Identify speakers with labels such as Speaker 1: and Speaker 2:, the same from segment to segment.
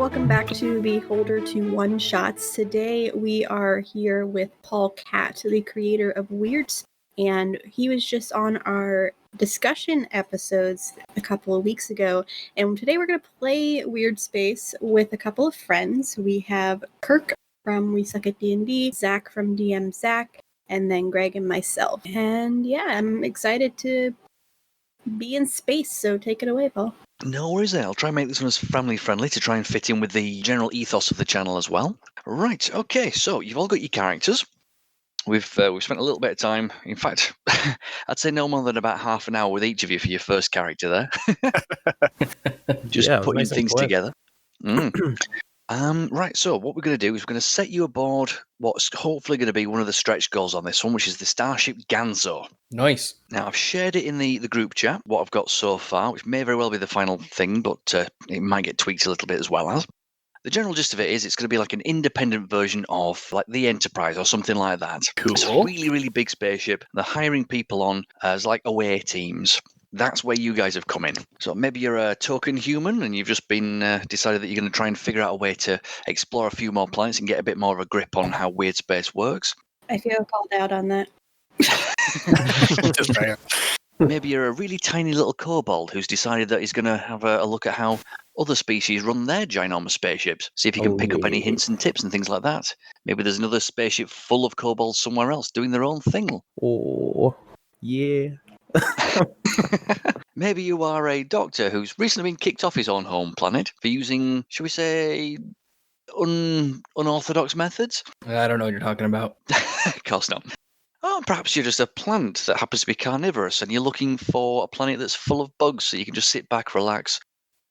Speaker 1: welcome back to Beholder to One Shots. Today we are here with Paul Catt, the creator of Weirdspace, and he was just on our discussion episodes a couple of weeks ago. And today we're going to play Weirdspace with a couple of friends. We have Kirk from We Suck at D&D, Zack from DMZack, and then Greg and myself. And yeah, I'm excited to be in space, so take it away, Paul.
Speaker 2: No worries there. I'll try and make this one as family-friendly to try and fit in with the general ethos of the channel as well. Right, okay, so you've all got your characters. We've spent a little bit of time. In fact, I'd say no more than about half an hour with each of you for your first character there. Just putting things together. Right, so what we're going to do is we're going to set you aboard what's hopefully going to be one of the stretch goals on this one, which is the Starship Ganzo.
Speaker 3: Nice.
Speaker 2: Now, I've shared it in the group chat, what I've got so far, which may very well be the final thing, but it might get tweaked a little bit as well as. The general gist of it is it's going to be like an independent version of like the Enterprise or something like that.
Speaker 3: Cool.
Speaker 2: It's a really, really big spaceship. They're hiring people on as like away teams. That's where you guys have come in. So maybe you're a token human and you've just been decided that you're going to try and figure out a way to explore a few more planets and get a bit more of a grip on how Weirdspace works.
Speaker 1: I feel called out on that.
Speaker 3: Just fair.
Speaker 2: Maybe you're a really tiny little kobold who's decided that he's going to have a look at how other species run their ginormous spaceships. See if you can pick up any hints and tips and things like that. Maybe there's another spaceship full of kobolds somewhere else doing their own thing.
Speaker 4: Oh, yeah.
Speaker 2: Maybe you are a doctor who's recently been kicked off his own home planet for using, shall we say, unorthodox methods?
Speaker 3: I don't know what you're talking about.
Speaker 2: Of course not. Oh, perhaps you're just a plant that happens to be carnivorous and you're looking for a planet that's full of bugs so you can just sit back, relax,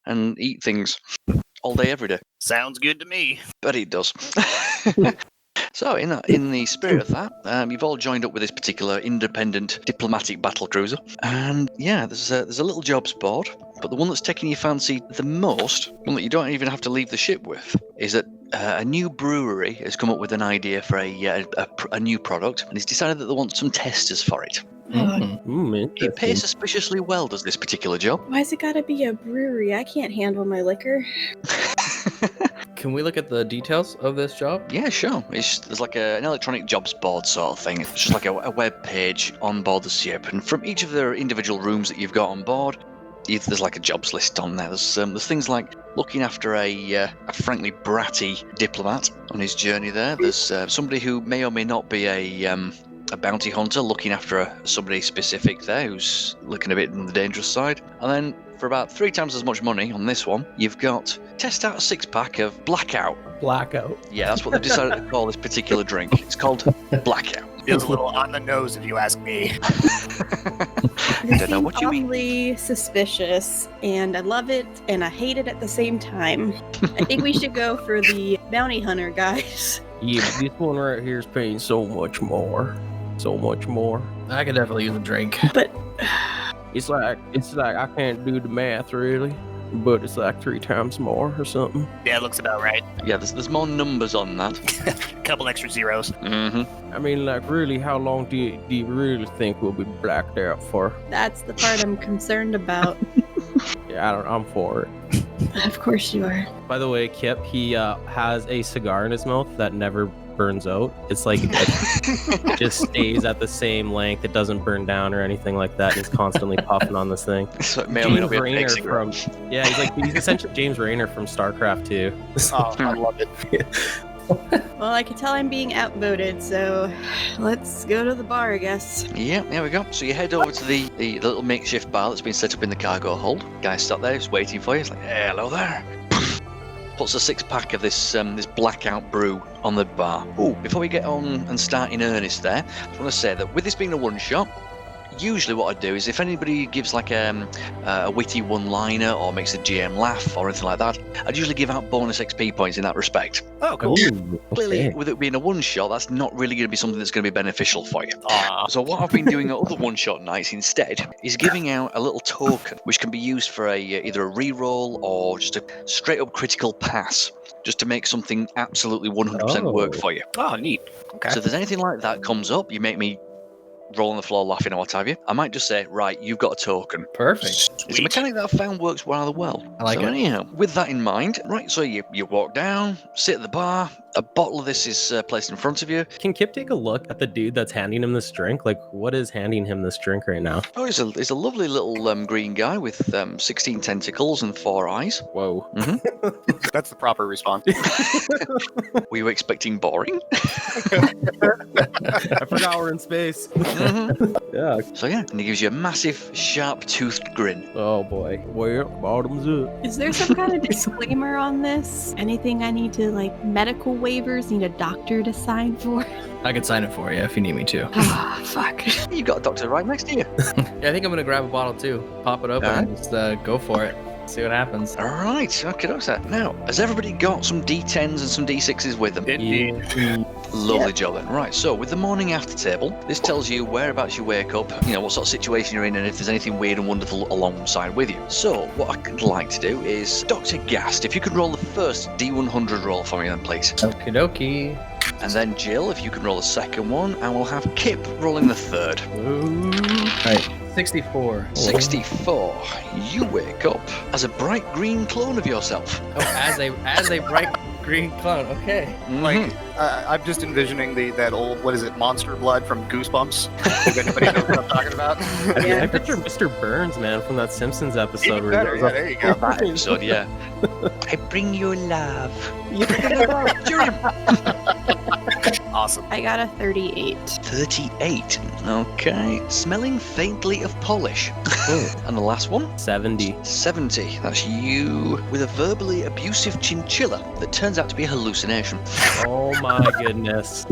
Speaker 2: and eat things all day, every day.
Speaker 5: Sounds good to me.
Speaker 2: But it does. So, in the spirit of that, you've all joined up with this particular independent diplomatic battlecruiser. And yeah, there's a little jobs board, but the one that's taking your fancy the most, one that you don't even have to leave the ship with, is that a new brewery has come up with an idea for a new product, and it's decided that they want some testers for it. It pays suspiciously well, does this particular job?
Speaker 1: Why's it gotta be a brewery? I can't handle my liquor.
Speaker 3: Can we look at the details of this job?
Speaker 2: Yeah, sure. There's like an electronic jobs board sort of thing. It's just like a web page on board the ship, and from each of the individual rooms that you've got on board, there's like a jobs list on there. There's things like looking after a frankly bratty diplomat on his journey there. There's somebody who may or may not be a bounty hunter looking after somebody specific there who's looking a bit on the dangerous side. And then for about 3 times as much money on this one, you've got test out a 6-pack of Blackout.
Speaker 4: Blackout.
Speaker 2: Yeah, that's what they've decided to call this particular drink. It's called Blackout.
Speaker 5: Feels a little on the nose if you ask me.
Speaker 2: I don't know what you mean.
Speaker 1: Awfully suspicious, and I love it, and I hate it at the same time. I think we should go for the bounty hunter, guys.
Speaker 4: Yeah, but this one right here is paying so much more. So much more.
Speaker 3: I could definitely use a drink.
Speaker 1: But
Speaker 4: It's like I can't do the math really, but it's like 3 times more or something.
Speaker 5: Yeah, it looks about right.
Speaker 2: Yeah, there's more numbers on that.
Speaker 5: A couple extra zeros.
Speaker 2: Mm-hmm.
Speaker 4: I mean, like, really, how long do you really think we'll be blacked out for?
Speaker 1: that's the part I'm concerned about.
Speaker 4: Yeah, I'm for it.
Speaker 1: Of course you are.
Speaker 4: By the way, Kip, he has a cigar in his mouth that never burns out. It's like it just stays at the same length. It doesn't burn down or anything like that. He's constantly puffing on this thing.
Speaker 2: So
Speaker 4: James Rayner from he's essentially James Rayner from StarCraft 2.
Speaker 5: Oh, I love it.
Speaker 1: Well, I can tell I'm being outvoted, so let's go to the bar, I guess.
Speaker 2: Yeah, there we go. So you head over to the little makeshift bar that's been set up in the cargo hold. Guy's sat there, just waiting for you. He's like, hey, hello there. Puts a 6-pack of this Blackout brew on the bar. Ooh, before we get on and start in earnest there, I just want to say that with this being a one-shot, usually what I do is if anybody gives like a witty one-liner or makes the GM laugh or anything like that, I'd usually give out bonus XP points in that respect.
Speaker 5: Oh, cool.
Speaker 4: Ooh,
Speaker 2: Clearly,
Speaker 4: okay.
Speaker 2: with it being a one-shot, that's not really going to be something that's going to be beneficial for you. So what I've been doing at other one-shot nights instead is giving out a little token which can be used for either a reroll or just a straight-up critical pass, just to make something absolutely 100% work for you.
Speaker 5: Oh, neat. Okay.
Speaker 2: So if there's anything like that comes up, you make me roll on the floor laughing or what have you, I might just say, right, you've got a token.
Speaker 3: Perfect.
Speaker 2: It's a mechanic that I've found works rather well.
Speaker 3: I like
Speaker 2: so
Speaker 3: it.
Speaker 2: anyhow, with that in mind, right, so you walk down, sit at the bar, a bottle of this is placed in front of you.
Speaker 4: Can Kip take a look at the dude that's handing him this drink? Like, what is handing him this drink right now?
Speaker 2: Oh, he's a lovely little green guy with 16 tentacles and 4 eyes.
Speaker 4: Whoa.
Speaker 5: That's the proper response.
Speaker 2: Were you expecting boring?
Speaker 4: I forgot we're in space. Yeah.
Speaker 2: So yeah, and he gives you a massive, sharp-toothed grin.
Speaker 4: Oh boy. Well, bottoms up.
Speaker 1: Is there some kind of disclaimer on this? Anything I need to, like, medical waivers, need a doctor to sign for?
Speaker 3: I could sign it for you if you need me to.
Speaker 1: Ah, fuck.
Speaker 2: You've got a doctor right next to you.
Speaker 3: Yeah, I think I'm gonna grab a bottle too. Pop it open and just go for it. See what happens.
Speaker 2: All right, okay, that's that. Now, has everybody got some D10s and some D6s with them? Lovely job then. Right, so with the morning after table, this tells you whereabouts you wake up, you know, what sort of situation you're in, and if there's anything weird and wonderful alongside with you. So, what I could like to do is, Dr. Gast, if you could roll the first D100 roll for me then, please.
Speaker 3: Okie dokie.
Speaker 2: And then Jill, if you can roll the second one, and we'll have Kip rolling the third.
Speaker 3: Alright, 64.
Speaker 2: 64. You wake up as a bright green clone of yourself.
Speaker 3: Oh, as a bright green clone. Okay.
Speaker 5: Like, I'm just envisioning that old, what is it, Monster Blood from Goosebumps? If anybody knows what I'm talking about.
Speaker 4: I picture Mr. Burns, man, from that Simpsons episode.
Speaker 5: Even
Speaker 4: where
Speaker 5: better,
Speaker 4: he
Speaker 5: yeah,
Speaker 4: goes,
Speaker 5: there you go.
Speaker 2: That episode, yeah. I bring you love.
Speaker 5: Awesome.
Speaker 1: I got a 38.
Speaker 2: 38. Okay. Smelling faintly of polish. And the last one?
Speaker 4: 70.
Speaker 2: 70. That's you with a verbally abusive chinchilla that turns out to be a hallucination.
Speaker 4: Oh my goodness.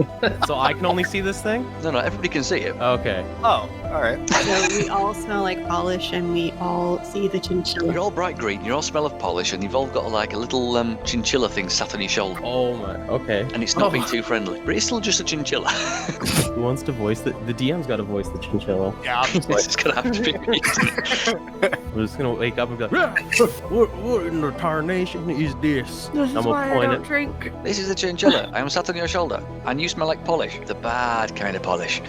Speaker 4: So I can only see this thing?
Speaker 2: No, everybody can see it.
Speaker 4: Okay.
Speaker 5: Oh, all right.
Speaker 1: So we all smell like polish and we all see the chinchilla.
Speaker 2: You're all bright green, you all smell of polish, and you've all got like a little chinchilla thing sat on your shoulder.
Speaker 4: Oh my. Okay.
Speaker 2: And it's not being too friendly, but it's still just a chinchilla.
Speaker 4: Who wants to voice the DM's got to voice the chinchilla.
Speaker 5: Yeah, obviously.
Speaker 2: This is going to have to be me, isn't it?
Speaker 4: We're just gonna wake up and be like, what in the tarnation is this?
Speaker 1: This is
Speaker 4: I'm
Speaker 1: why I
Speaker 4: gonna point
Speaker 1: don't
Speaker 4: it.
Speaker 1: drink.
Speaker 2: This is a chinchilla. I am sat on your shoulder, and you smell like polish. The bad kind of polish.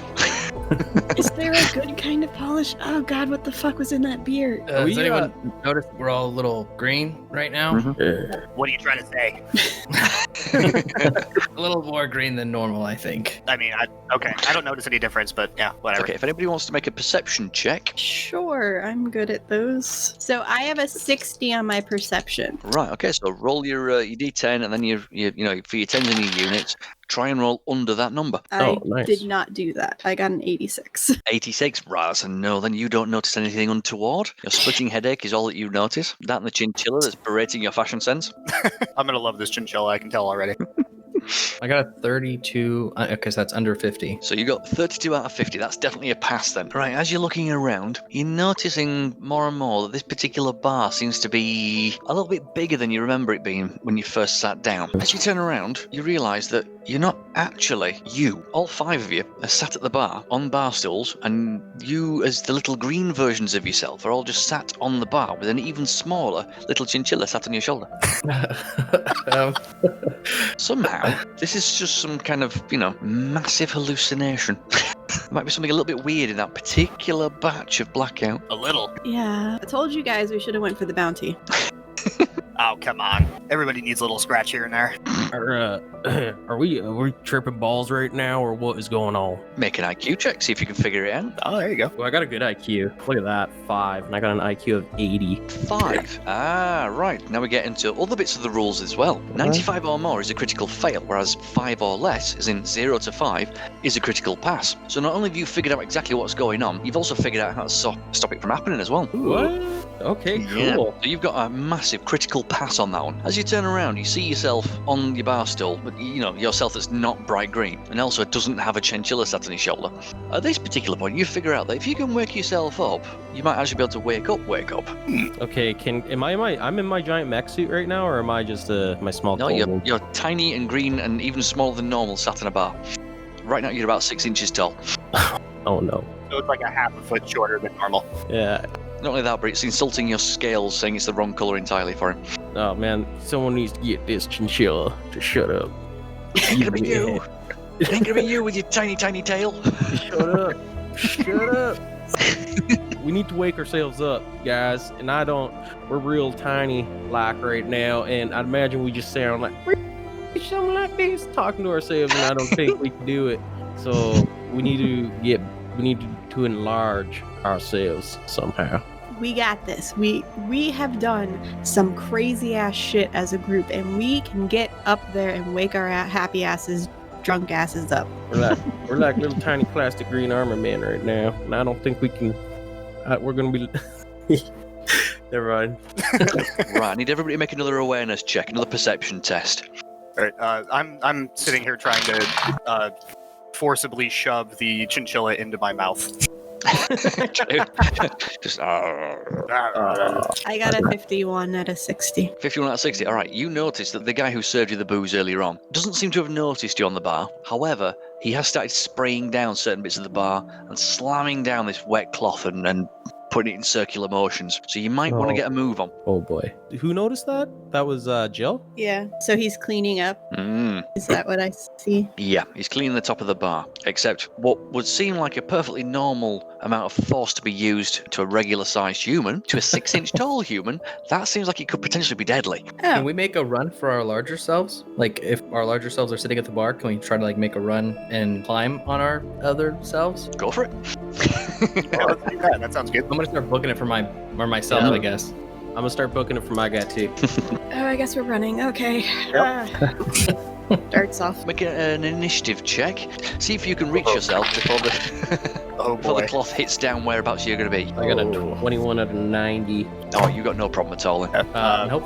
Speaker 1: Is there a good kind of polish? Oh god, what the fuck was in that beer?
Speaker 3: Does anyone notice we're all a little green right now?
Speaker 5: What are you trying to say?
Speaker 3: A little more green than normal, I think.
Speaker 5: I mean, okay. I don't notice any difference, but yeah, whatever.
Speaker 2: Okay, if anybody wants to make a perception check.
Speaker 1: Sure, I'm good at those. So I have a 60 on my perception.
Speaker 2: Right, okay, so roll your D10, and then you know, for your 10s and your units, try and roll under that number.
Speaker 1: I
Speaker 4: nice.
Speaker 1: did not do that. I got an 86.
Speaker 2: 86, right, that's a no. Then you don't notice anything untoward. Your splitting headache is all that you notice. That and the chinchilla that's berating your fashion sense.
Speaker 5: I'm going to love this chinchilla, I can tell already.
Speaker 3: I got a 32, because that's under 50.
Speaker 2: So you got 32 out of 50. That's definitely a pass then. Right, as you're looking around, you're noticing more and more that this particular bar seems to be a little bit bigger than you remember it being when you first sat down. As you turn around, you realise that you're not actually you. All 5 of you are sat at the bar on bar stools, and you, as the little green versions of yourself, are all just sat on the bar with an even smaller little chinchilla sat on your shoulder. Somehow, this is just some kind of, massive hallucination. There might be something a little bit weird in that particular batch of blackout.
Speaker 5: A little.
Speaker 1: Yeah, I told you guys we should have went for the bounty.
Speaker 5: Oh, come on. Everybody needs a little scratch here and there.
Speaker 4: Are we tripping balls right now, or what is going on?
Speaker 2: Make an IQ check, see if you can figure it out.
Speaker 5: Oh, there you go.
Speaker 4: Well, I got a good IQ. Look at that, 5, and I got an IQ of 80.
Speaker 2: 5. Ah, right. Now we get into other bits of the rules as well. 95 or more is a critical fail, whereas 5 or less, as in 0 to 5, is a critical pass. So not only have you figured out exactly what's going on, you've also figured out how to stop it from happening as well.
Speaker 4: What? Okay, cool.
Speaker 2: Yeah. So you've got a massive critical pass on that one. As you turn around, you see yourself on your bar stool, but yourself that's not bright green, and also doesn't have a chinchilla sat on his shoulder. At this particular point, you figure out that if you can wake yourself up, you might actually be able to wake up.
Speaker 4: Okay, I'm in my giant mech suit right now, or am I just my small?
Speaker 2: No, you're tiny and green and even smaller than normal, sat in a bar. Right now, you're about 6 inches tall.
Speaker 4: Oh no.
Speaker 5: So it's like a half a foot shorter than normal.
Speaker 4: Yeah.
Speaker 2: Not only that, but it's insulting your scales, saying it's the wrong colour entirely for him.
Speaker 4: Oh man, someone needs to get this chinchilla to shut up.
Speaker 2: It ain't gonna be you. It ain't gonna be you with your tiny, tiny tail.
Speaker 4: Shut up. shut up. We need to wake ourselves up, guys. And we're real tiny like right now. And I'd imagine we just sound like something like this talking to ourselves. And I don't think we can do it. So we need to enlarge ourselves somehow.
Speaker 1: We got this. We have done some crazy ass shit as a group, and we can get up there and wake our happy asses, drunk asses up.
Speaker 4: We're like little tiny plastic green armor men right now, and I don't think we can. We're gonna be. Never mind.
Speaker 2: Right, I need everybody to make another awareness check, another perception test.
Speaker 5: All right, I'm sitting here trying to forcibly shove the chinchilla into my mouth.
Speaker 2: Just
Speaker 1: I got a 51 out of 60.
Speaker 2: 51 out of 60. All right, you notice that the guy who served you the booze earlier on doesn't seem to have noticed you on the bar. However, he has started spraying down certain bits of the bar and slamming down this wet cloth and putting it in circular motions. So you might want to get a move on.
Speaker 4: Oh boy. Who noticed that? That was Jill?
Speaker 1: Yeah. So he's cleaning up. Is that what I see?
Speaker 2: Yeah, he's cleaning the top of the bar. Except what would seem like a perfectly normal amount of force to be used to a regular-sized human, to a 6-inch tall human, that seems like it could potentially be deadly.
Speaker 1: Oh.
Speaker 3: Can we make a run for our larger selves? Like, if our larger selves are sitting at the bar, can we try to, like, make a run and climb on our other selves?
Speaker 2: Go for it.
Speaker 5: Yeah, let's do that. That sounds good.
Speaker 3: I'm gonna start booking it for myself,
Speaker 4: Yeah.
Speaker 3: I guess.
Speaker 4: I'm gonna start booking it for my guy too.
Speaker 1: Oh, I guess we're running. Okay. Starts off.
Speaker 2: Make an initiative check. See if you can reach yourself before
Speaker 5: Oh
Speaker 2: before
Speaker 5: boy.
Speaker 2: the cloth hits down whereabouts you're going to be.
Speaker 4: I got a 21 out of 90.
Speaker 2: Oh, you got no problem at all then.
Speaker 3: Nope.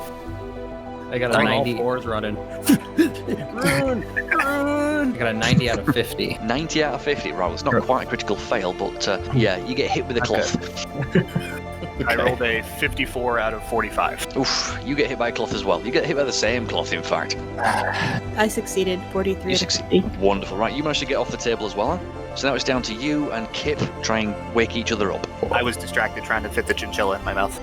Speaker 3: I got a
Speaker 4: All
Speaker 3: 90.
Speaker 4: fours running.
Speaker 3: I got a 90 out of 50.
Speaker 2: 90 out of 50. Right, well, it's not quite a critical fail, but yeah, you get hit with a cloth.
Speaker 5: I rolled a 54 out of 45.
Speaker 2: Oof, you get hit by a cloth as well. You get hit by the same cloth, in fact.
Speaker 1: I succeeded. 43
Speaker 2: You
Speaker 1: out of
Speaker 2: succeed.
Speaker 1: 50.
Speaker 2: Wonderful. Right, you managed to get off the table as well. So now it's down to you and Kip try and wake each other up.
Speaker 5: I was distracted trying to fit the chinchilla in my mouth.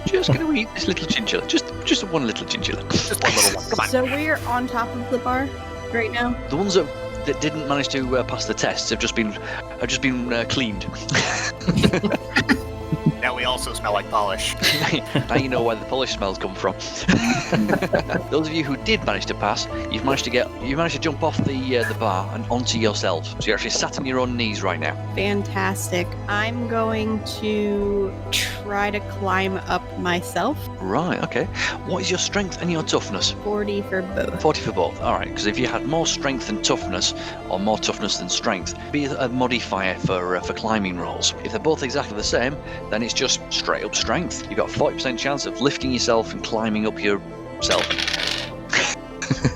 Speaker 2: Just going to eat this little chinchilla. Just one little chinchilla.
Speaker 5: Just one little one. Come on.
Speaker 1: So we're on top of the bar right now.
Speaker 2: The ones that didn't manage to pass the tests have just been cleaned.
Speaker 5: Now we also smell like polish.
Speaker 2: Now you know where the polish smells come from. Those of you who did manage to pass, you've managed to jump off the bar and onto yourselves. So you're actually sat on your own knees right now.
Speaker 1: Fantastic. I'm going to try to climb up myself.
Speaker 2: Right, okay. What is your strength and your toughness?
Speaker 1: 40 for both.
Speaker 2: 40 for both. All right, because if you had more strength than toughness, or more toughness than strength, be a modifier for climbing rolls. If they're both exactly the same, then it's just straight up strength. You've got a 40% chance of lifting yourself and climbing up yourself.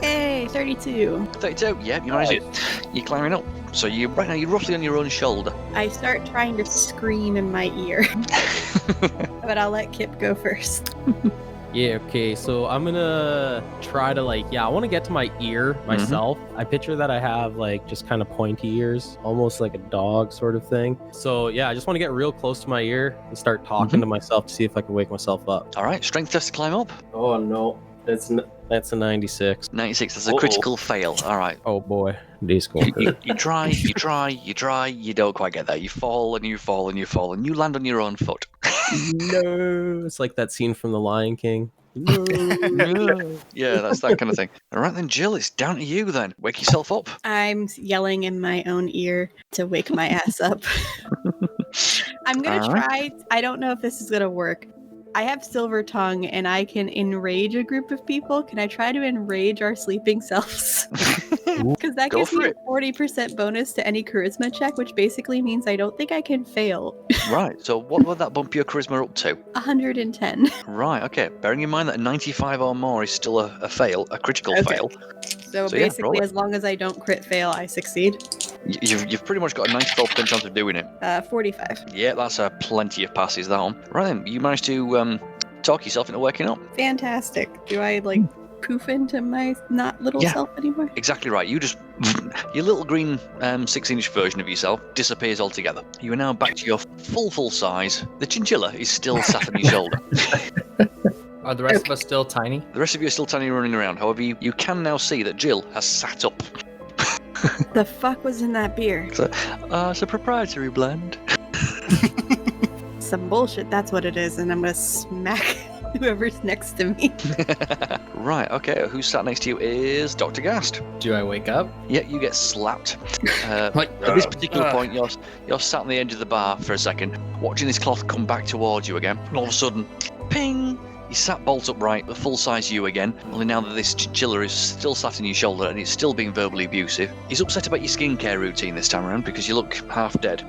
Speaker 1: Hey, 32.
Speaker 2: 32, yeah, you managed it. You're climbing up. So right now you're roughly on your own shoulder.
Speaker 1: I start trying to scream in my ear, but I'll let Kip go first.
Speaker 4: Yeah, okay, so I'm gonna try to I want to get to my ear myself. I picture that I have just kind of pointy ears, almost like a dog sort of thing. So yeah, I just want to get real close to my ear and start talking to myself to see if I can wake myself up.
Speaker 2: All right, strength test to climb up.
Speaker 4: Oh no, that's a 96.
Speaker 2: 96, that's a critical fail. All right.
Speaker 4: Oh boy, these go.
Speaker 2: You try, you don't quite get there. You fall and you fall and you fall and you land on your own foot.
Speaker 4: No, it's like that scene from The Lion King.
Speaker 2: Yeah, that's that kind of thing. All right then, Jill, it's down to you then. Wake yourself up.
Speaker 1: I'm yelling in my own ear to wake my ass up. I'm going to try. I don't know if this is going to work. I have Silver Tongue and I can enrage a group of people. Can I try to enrage our sleeping selves? Because that gives me a 40% bonus to any charisma check, which basically means I don't think I can fail.
Speaker 2: Right, so what would that bump your charisma up to?
Speaker 1: 110.
Speaker 2: Right, okay. Bearing in mind that a 95 or more is still a fail, a critical fail.
Speaker 1: So
Speaker 2: yeah,
Speaker 1: basically,
Speaker 2: roll it.
Speaker 1: as long as I don't crit fail, I succeed.
Speaker 2: You've pretty much got a 94% chance of doing it.
Speaker 1: 45.
Speaker 2: Yeah, that's plenty of passes, that one. Right then, you managed to talk yourself into waking up.
Speaker 1: Fantastic. Do I poof into my not little self anymore?
Speaker 2: Exactly right. You just your little green 6-inch version of yourself disappears altogether. You are now back to your full size. The chinchilla is still sat on your shoulder.
Speaker 3: Are the rest of us still tiny?
Speaker 2: The rest of you are still tiny running around. However, you can now see that Jill has sat up.
Speaker 1: The fuck was in that beer?
Speaker 2: It's a proprietary blend.
Speaker 1: Some bullshit, that's what it is, and I'm gonna smack whoever's next to me.
Speaker 2: Right, okay, who's sat next to you is Dr. Gast.
Speaker 3: Do I wake up?
Speaker 2: Yeah, you get slapped.
Speaker 3: Like,
Speaker 2: At this particular point, you're sat on the edge of the bar for a second, watching this cloth come back towards you again. And all of a sudden, ping! You sat bolt upright, the full-size you again, only now that this chinchilla is still sat on your shoulder and it's still being verbally abusive. He's upset about your skincare routine this time around because you look half dead.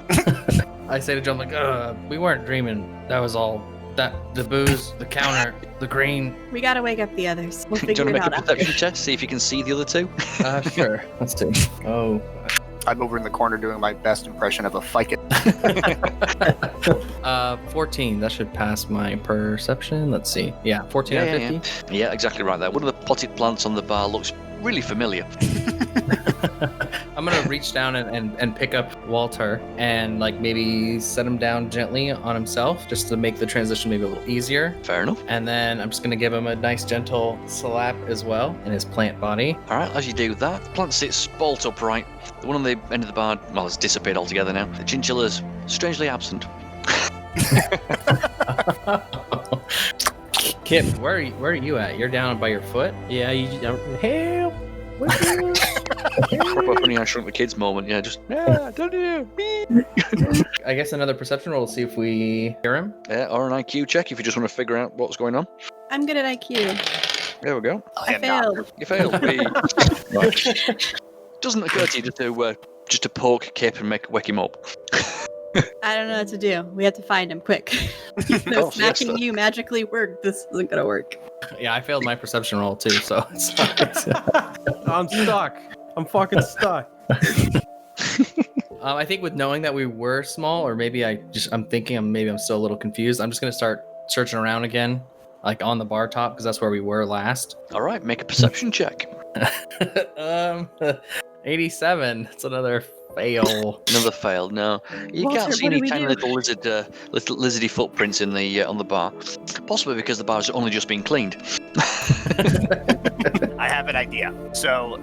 Speaker 3: I say to John, like, we weren't dreaming. That was all. The booze, the counter, the green.
Speaker 1: We gotta wake up the others. We'll
Speaker 2: Do you
Speaker 1: figure
Speaker 2: want
Speaker 1: it
Speaker 2: to make
Speaker 1: out
Speaker 2: a
Speaker 1: after.
Speaker 2: perception test, see if you can see the other two?
Speaker 3: Sure. Let's see. Oh.
Speaker 5: I'm over in the corner doing my best impression of a ficus.
Speaker 3: 14. That should pass my perception. Let's see. Yeah, 14 out of 50.
Speaker 2: Yeah, exactly right there. One of the potted plants on the bar looks really familiar.
Speaker 3: I'm gonna reach down and pick up Walter and like maybe set him down gently on himself just to make the transition maybe a little easier.
Speaker 2: Fair enough.
Speaker 3: And then I'm just gonna give him a nice gentle slap as well in his plant body.
Speaker 2: All right, as you do that, the plant sits bolt upright. The one on the end of the bar, well, has disappeared altogether now. The chinchilla's strangely absent.
Speaker 3: Kip, where are you at? You're down by your foot?
Speaker 4: Yeah, help.
Speaker 2: Proper Funny I Shrunk the Kids moment, yeah, just, don't you?
Speaker 3: I guess another perception roll to see if we hear him.
Speaker 2: Yeah, or an IQ check if you just want to figure out what's going on.
Speaker 1: I'm good at IQ.
Speaker 2: There we go.
Speaker 1: I failed.
Speaker 2: You failed. Doesn't occur to you just to poke Kip and wake him up.
Speaker 1: I don't know what to do. We have to find him quick. No, smacking you magically worked. This isn't gonna work.
Speaker 3: Yeah, I failed my perception roll too, so it's
Speaker 4: I'm stuck. I'm fucking stuck.
Speaker 3: I think with knowing that we were small, or maybe I'm still a little confused. I'm just gonna start searching around again, like on the bar top, because that's where we were last.
Speaker 2: All right, make a perception check.
Speaker 3: 87. It's another fail.
Speaker 2: Another fail. No, you
Speaker 1: Walter,
Speaker 2: can't see
Speaker 1: what do
Speaker 2: any
Speaker 1: we
Speaker 2: tiny
Speaker 1: do?
Speaker 2: little lizardy footprints in the on the bar. Possibly because the bar's only just been cleaned.
Speaker 5: I have an idea. So,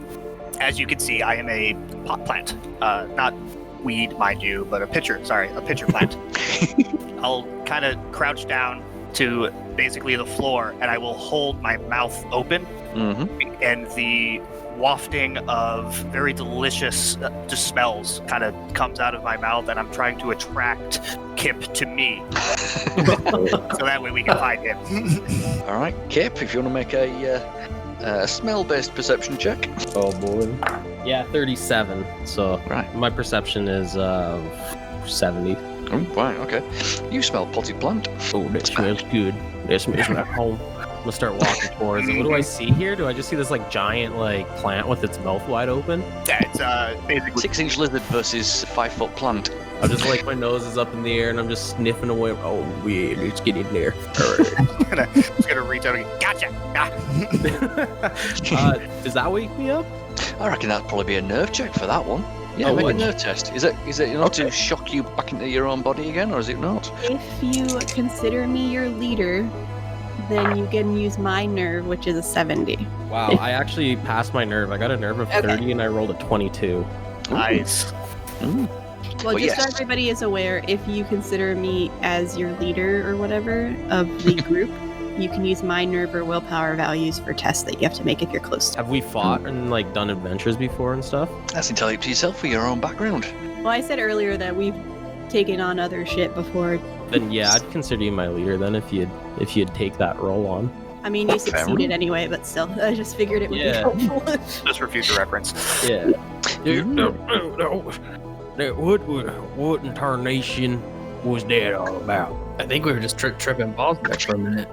Speaker 5: as you can see, I am a pot plant. Not weed, mind you, but a pitcher plant. I'll kind of crouch down to basically the floor, and I will hold my mouth open,
Speaker 2: Mm-hmm.
Speaker 5: and the wafting of very delicious just smells kind of comes out of my mouth, and I'm trying to attract Kip to me. So that way we can find him.
Speaker 2: All right, Kip, if you want to make a smell-based perception check.
Speaker 4: Oh boy. Yeah, 37. So
Speaker 2: Right.
Speaker 4: my perception is 70.
Speaker 2: Oh, right, okay. You smell potted plant.
Speaker 4: Oh, that smells good. That smells like home. I'm gonna start walking towards it. What do I see here? Do I just see this like giant like plant with its mouth wide open?
Speaker 5: Yeah, it's basically
Speaker 2: 6-inch lizard versus 5-foot plant.
Speaker 4: I'm just like my nose is up in the air and I'm just sniffing away. Oh yeah, let's get in there.
Speaker 5: just gonna reach out and go, gotcha.
Speaker 4: Does that wake me up?
Speaker 2: I reckon that'd probably be a nerve check for that one. Yeah,
Speaker 3: Oh,
Speaker 2: make a
Speaker 3: would.
Speaker 2: nerve test. Is it enough to shock you back into your own body again, or is it not?
Speaker 1: If you consider me your leader, then you can use my nerve, which is a 70.
Speaker 4: Wow, I actually passed my nerve. I got a nerve of
Speaker 1: Okay.
Speaker 4: 30 and I rolled a 22.
Speaker 5: Nice.
Speaker 2: Ooh.
Speaker 1: Well,
Speaker 2: Well,
Speaker 1: just so
Speaker 2: yes.
Speaker 1: everybody is aware, if you consider me as your leader or whatever of the group, you can use my nerve or willpower values for tests that you have to make if you're close to.
Speaker 4: Have we fought and like done adventures before and stuff?
Speaker 2: That's entirely up to yourself for your own background.
Speaker 1: Well, I said earlier that we've taken on other shit before.
Speaker 4: Then yeah, I'd consider you my leader then if you'd take that role on.
Speaker 1: I mean, you
Speaker 2: Fair
Speaker 1: succeeded
Speaker 2: enough.
Speaker 1: anyway, but still, I just figured it would
Speaker 4: Yeah.
Speaker 1: be helpful.
Speaker 5: Just for future reference.
Speaker 4: Yeah. What in tarnation was that all about?
Speaker 3: I think we were just tripping balls there for a minute.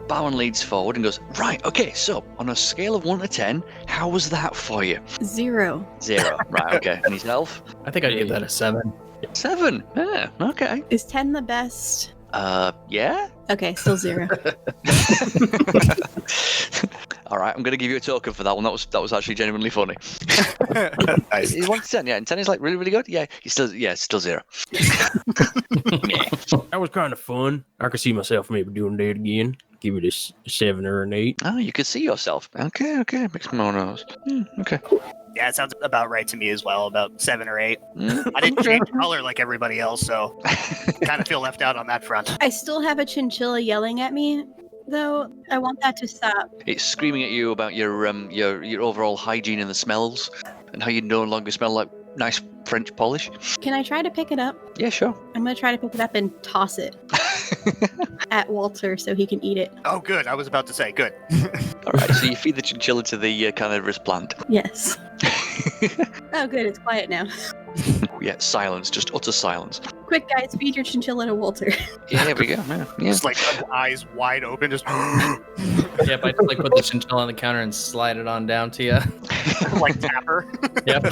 Speaker 2: Bowen leads forward and goes, right, okay, so on a scale of 1 to 10, how was that for you?
Speaker 1: 0.
Speaker 2: 0. Right, okay. And his health?
Speaker 3: I think I'd give that a 7.
Speaker 2: 7. Yeah, okay.
Speaker 1: Is 10 the best?
Speaker 2: Yeah?
Speaker 1: Okay, still 0.
Speaker 2: All right, I'm going to give you a token for that one. That was actually genuinely funny.
Speaker 5: Nice.
Speaker 2: Is 1 to 10, yeah, and 10 is like really, really good? Yeah, it's still 0.
Speaker 4: That was kind of fun. I could see myself maybe doing that again. Give it a 7 or an 8.
Speaker 2: Oh, you could see yourself. Okay, makes more nose. Okay.
Speaker 5: Yeah, it sounds about right to me as well, about 7 or 8.
Speaker 2: Mm.
Speaker 5: I didn't change color like everybody else, so kind of feel left out on that front.
Speaker 1: I still have a chinchilla yelling at me, though. I want that to stop.
Speaker 2: It's screaming at you about your overall hygiene and the smells, and how you no longer smell like nice French polish.
Speaker 1: Can I try to pick it up?
Speaker 2: Yeah, sure.
Speaker 1: I'm gonna try to pick it up and toss it at Walter so he can eat it.
Speaker 5: Oh, good. I was about to say, good.
Speaker 2: All right, so you feed the chinchilla to the carnivorous plant.
Speaker 1: Yes. Oh, good. It's quiet now.
Speaker 2: Yeah, silence, just utter silence.
Speaker 1: Quick, guys, feed your chinchilla to Walter.
Speaker 2: Yeah, there we go. Yeah.
Speaker 5: Just like eyes wide open, just
Speaker 3: Yep, I just like put the chinchilla on the counter and slide it on down to you.
Speaker 5: like Tapper.
Speaker 3: Yep.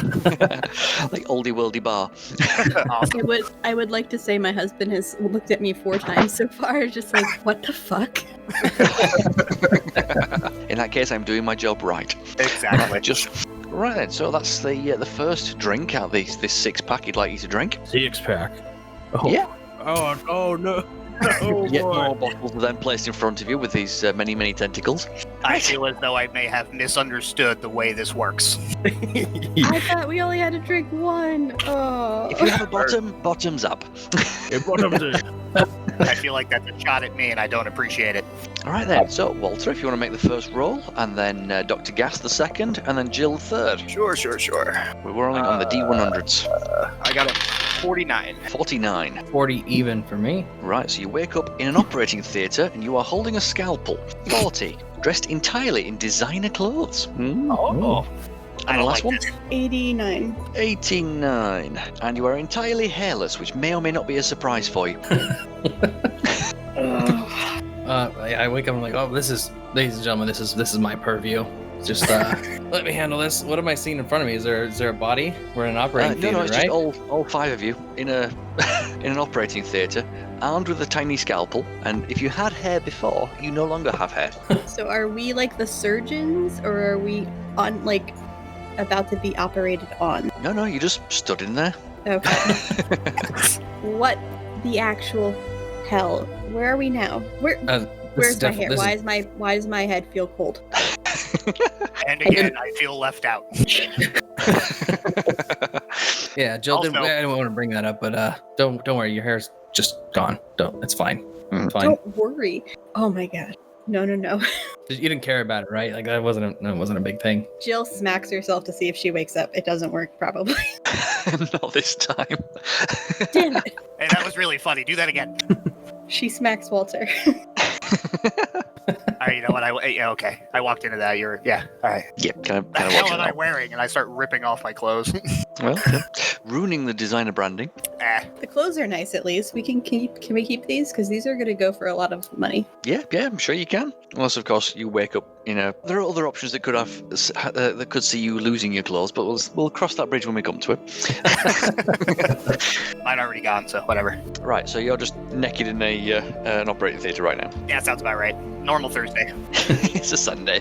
Speaker 2: Like oldie worldy bar.
Speaker 5: Awesome.
Speaker 1: I would like to say my husband has looked at me 4 times so far, just like, what the fuck?
Speaker 2: In that case, I'm doing my job right.
Speaker 5: Exactly.
Speaker 2: Right then, so that's the first drink out of this 6-pack you'd like you to drink.
Speaker 4: 6-pack. Oh.
Speaker 2: Yeah.
Speaker 4: Oh no. Oh,
Speaker 2: Yet
Speaker 4: boy.
Speaker 2: more bottles are then placed in front of you with these many, many tentacles.
Speaker 5: I feel as though I may have misunderstood the way this works.
Speaker 1: I thought we only had to drink 1. Oh.
Speaker 2: If you have a bottom, bottoms up.
Speaker 5: I feel like that's a shot at me, and I don't appreciate it.
Speaker 2: All right then, so Walter, if you want to make the first roll, and then Dr. Gas the second, and then Jill the third.
Speaker 5: Sure.
Speaker 2: We're rolling on the D100s.
Speaker 5: I got a 49.
Speaker 2: 49.
Speaker 3: 40 even for me.
Speaker 2: Right, so you wake up in an operating theatre, and you are holding a scalpel. 40. Dressed entirely in designer clothes.
Speaker 5: Oh.
Speaker 2: And the last one?
Speaker 1: 89.
Speaker 2: 89. And you are entirely hairless, which may or may not be a surprise for you.
Speaker 3: I wake up and I'm like, oh, this is, ladies and gentlemen, this is my purview. Just let me handle this. What am I seeing in front of me? Is there a body? We're in an operating theater,
Speaker 2: no, it's
Speaker 3: right?
Speaker 2: just all 5 of you in a in an operating theatre, armed with a tiny scalpel. And if you had hair before, you no longer have hair.
Speaker 1: So are we like the surgeons, or are we on like about to be operated on?
Speaker 2: No, you just stood in there.
Speaker 1: Okay. What the actual hell? Where are we now? Where's my hair? Why does my head feel cold?
Speaker 5: And again, I feel left out.
Speaker 3: Yeah, Jill,
Speaker 5: Also-
Speaker 3: I didn't want to bring that up, but don't worry, your hair's just gone. It's fine. It's fine.
Speaker 1: Don't worry. Oh my god. No.
Speaker 3: You didn't care about it, right? Like that wasn't a big thing.
Speaker 1: Jill smacks herself to see if she wakes up. It doesn't work, probably.
Speaker 2: Not this time.
Speaker 1: Damn it.
Speaker 5: Hey, that was really funny. Do that again.
Speaker 1: She smacks Walter.
Speaker 5: All right, you know what? Okay. I walked into that. All right.
Speaker 2: Yeah, kind
Speaker 5: The
Speaker 2: of
Speaker 5: hell
Speaker 2: watching
Speaker 5: am I
Speaker 2: that.
Speaker 5: wearing? And I start ripping off my clothes.
Speaker 2: Well, yeah. Ruining the designer branding.
Speaker 1: The clothes are nice, at least. Can we keep these? Because these are going to go for a lot of money.
Speaker 2: Yeah, I'm sure you can. Unless, of course, you wake up. There are other options that could see you losing your clothes, but we'll cross that bridge when we come to it.
Speaker 5: Mine already gone, so whatever.
Speaker 2: Right, so you're just naked in an operating theatre right now.
Speaker 5: Yeah, sounds about right. Normal Thursday.
Speaker 2: It's a Sunday.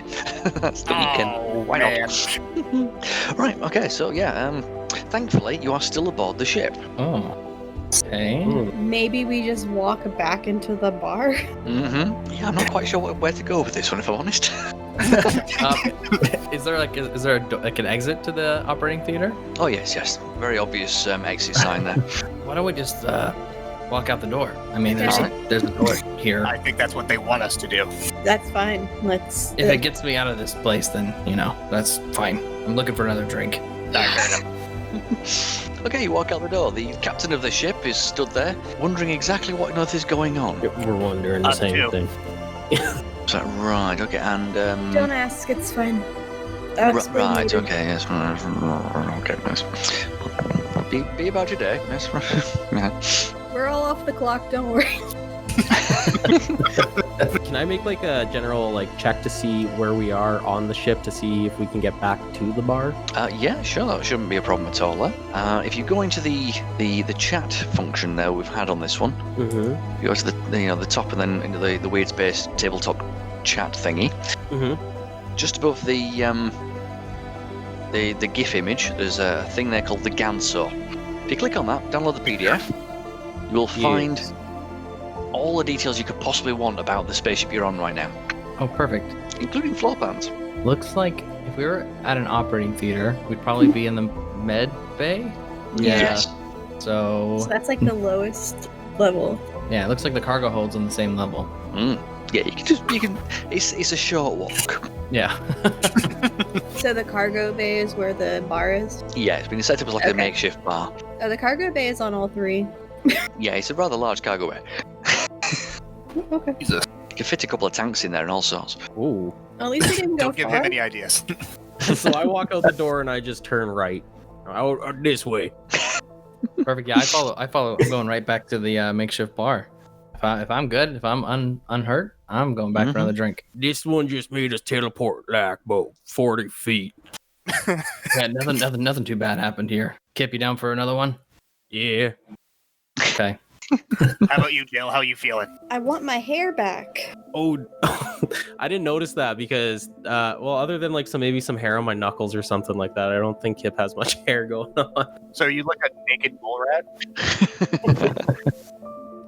Speaker 2: That's the weekend.
Speaker 5: Oh,
Speaker 2: Why not? Right, okay, so yeah, thankfully you are still aboard the ship.
Speaker 3: Oh. Okay.
Speaker 1: Maybe we just walk back into the bar?
Speaker 2: Mm-hmm. Yeah, I'm not quite sure where to go with this one, if I'm honest.
Speaker 3: Is there an exit to the operating theater?
Speaker 2: Oh, yes. Very obvious exit sign there.
Speaker 3: Why don't we just walk out the door? I mean, there's
Speaker 1: Okay.
Speaker 3: a door here.
Speaker 5: I think that's what they want us to do.
Speaker 1: That's fine. Let's...
Speaker 3: If it gets me out of this place, then that's fine. I'm looking for another drink.
Speaker 2: Okay, you walk out the door. The captain of the ship is stood there, wondering exactly what on earth is going on.
Speaker 4: We're wondering the
Speaker 5: Us
Speaker 4: same
Speaker 5: too.
Speaker 4: thing.
Speaker 2: Is that right? Okay, and
Speaker 1: Don't ask, it's fine.
Speaker 2: right. Okay, yes. Okay, yes. Be about your day. Yes. Yeah.
Speaker 1: We're all off the clock, don't worry.
Speaker 4: Can I make like a general check to see where we are on the ship to see if we can get back to the bar?
Speaker 2: Yeah, sure. That shouldn't be a problem at all. If you go into the chat function there we've had on this one,
Speaker 4: Mm-hmm.
Speaker 2: you go to the top and then into the Weirdspace tabletop chat thingy.
Speaker 4: Mm-hmm.
Speaker 2: Just above the GIF image, there's a thing there called the Ganso. If you click on that, download the PDF, you will find all the details you could possibly want about the spaceship you're on right now,
Speaker 3: Oh, perfect.
Speaker 2: including floor plans.
Speaker 3: Looks like If we were at an operating theater, we'd probably be in the med bay.
Speaker 1: Yeah.
Speaker 2: Yes.
Speaker 3: So
Speaker 1: So that's like the lowest level.
Speaker 3: yeah, it looks like the cargo hold's on the same level.
Speaker 2: Yeah, you can. It's a short walk.
Speaker 3: Yeah.
Speaker 1: So the cargo bay is where the bar is.
Speaker 2: Yeah, it's been set up as like a
Speaker 1: Okay.
Speaker 2: makeshift bar.
Speaker 1: The cargo bay is on all three.
Speaker 2: Yeah, it's a rather large cargo bay.
Speaker 1: Okay.
Speaker 5: Jesus.
Speaker 2: You can fit a couple of tanks in there and all sorts.
Speaker 4: Ooh.
Speaker 1: At least we didn't go
Speaker 5: Don't give
Speaker 1: far.
Speaker 5: him any ideas.
Speaker 4: So I walk out the door and I just turn right. Out this way.
Speaker 3: Perfect. Yeah, I follow. I'm going right back to the makeshift bar. If I'm good, if I'm unhurt, I'm going back for another drink.
Speaker 4: This one just made us teleport like about 40 feet.
Speaker 3: Yeah, nothing too bad happened here. Kip, you down for another one?
Speaker 4: Yeah.
Speaker 3: Okay.
Speaker 5: How about you, Jill? How you feeling?
Speaker 1: I want my hair back.
Speaker 4: Oh, I didn't notice that because, well, other than like maybe some hair on my knuckles or something like that, I don't think Kip has much hair going on.
Speaker 5: So you look a naked mole rat?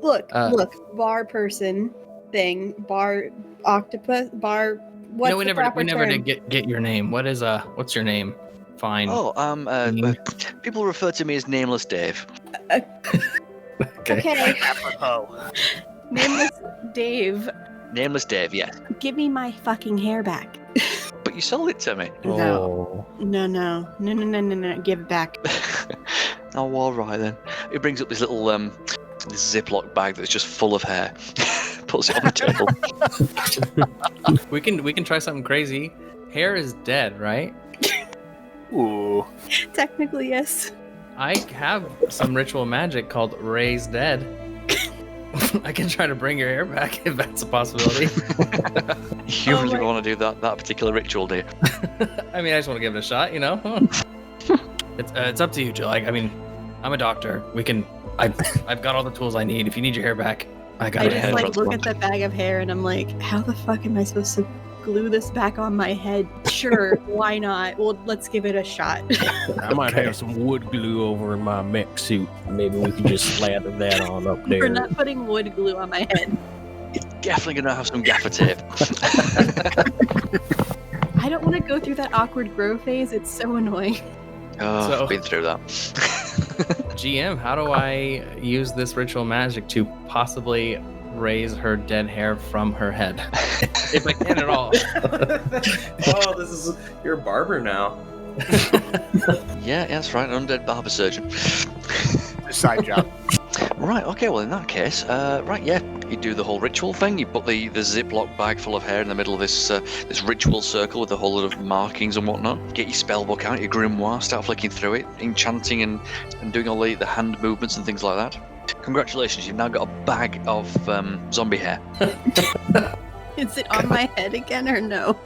Speaker 1: Look, bar person thing, bar octopus, bar. What's
Speaker 3: No, we
Speaker 1: the
Speaker 3: never
Speaker 1: proper term?
Speaker 3: did get your name. What's your name? Fine.
Speaker 2: Oh, people refer to me as Nameless Dave.
Speaker 1: Okay,
Speaker 5: Apropos.
Speaker 1: nameless Dave.
Speaker 2: Nameless Dave, yes.
Speaker 1: Give me my fucking hair back.
Speaker 2: But you sold it to me.
Speaker 4: Oh.
Speaker 1: No. Give it back.
Speaker 2: Oh, all right then. He brings up this little this Ziploc bag that's just full of hair. Puts it on the table.
Speaker 3: We can try something crazy. Hair is dead, right?
Speaker 5: Ooh.
Speaker 1: Technically, yes.
Speaker 3: I have some ritual magic called Raise Dead. I can try to bring your hair back if that's a possibility.
Speaker 2: You
Speaker 1: Oh
Speaker 2: really
Speaker 1: my-
Speaker 2: want to do that particular ritual, do you?
Speaker 3: I mean, I just want to give it a shot, you know? It's up to you, Jill. I mean, I'm a doctor. I've got all the tools I need. If you need your hair back, I got
Speaker 1: I
Speaker 3: it.
Speaker 1: just
Speaker 2: hair
Speaker 1: like look
Speaker 2: transplant.
Speaker 1: at the bag of hair and I'm like, how the fuck am I supposed to glue this back on my head? Sure, why not? Well, let's give it a shot.
Speaker 4: I might have some wood glue over in my mech suit. Maybe we can just slather that on up there.
Speaker 1: We're not putting wood glue on my head.
Speaker 2: You're definitely going to have some gaffer tape.
Speaker 1: I don't want to go through that awkward grow phase. It's so annoying.
Speaker 2: Oh,
Speaker 3: So-
Speaker 2: I've been through that.
Speaker 3: GM, how do I use this ritual magic to possibly raise her dead hair from her head? If I can at all.
Speaker 4: Oh, you're a barber now.
Speaker 2: Yeah, that's right. Undead barber surgeon.
Speaker 5: A side job.
Speaker 2: Right, okay, well, in that case, you do the whole ritual thing. You put the Ziploc bag full of hair in the middle of this this ritual circle with a whole lot of markings and whatnot. Get your spellbook out, your grimoire, start flicking through it, enchanting and doing all the hand movements and things like that. Congratulations, you've now got a bag of zombie hair.
Speaker 1: Is it on my head again or no?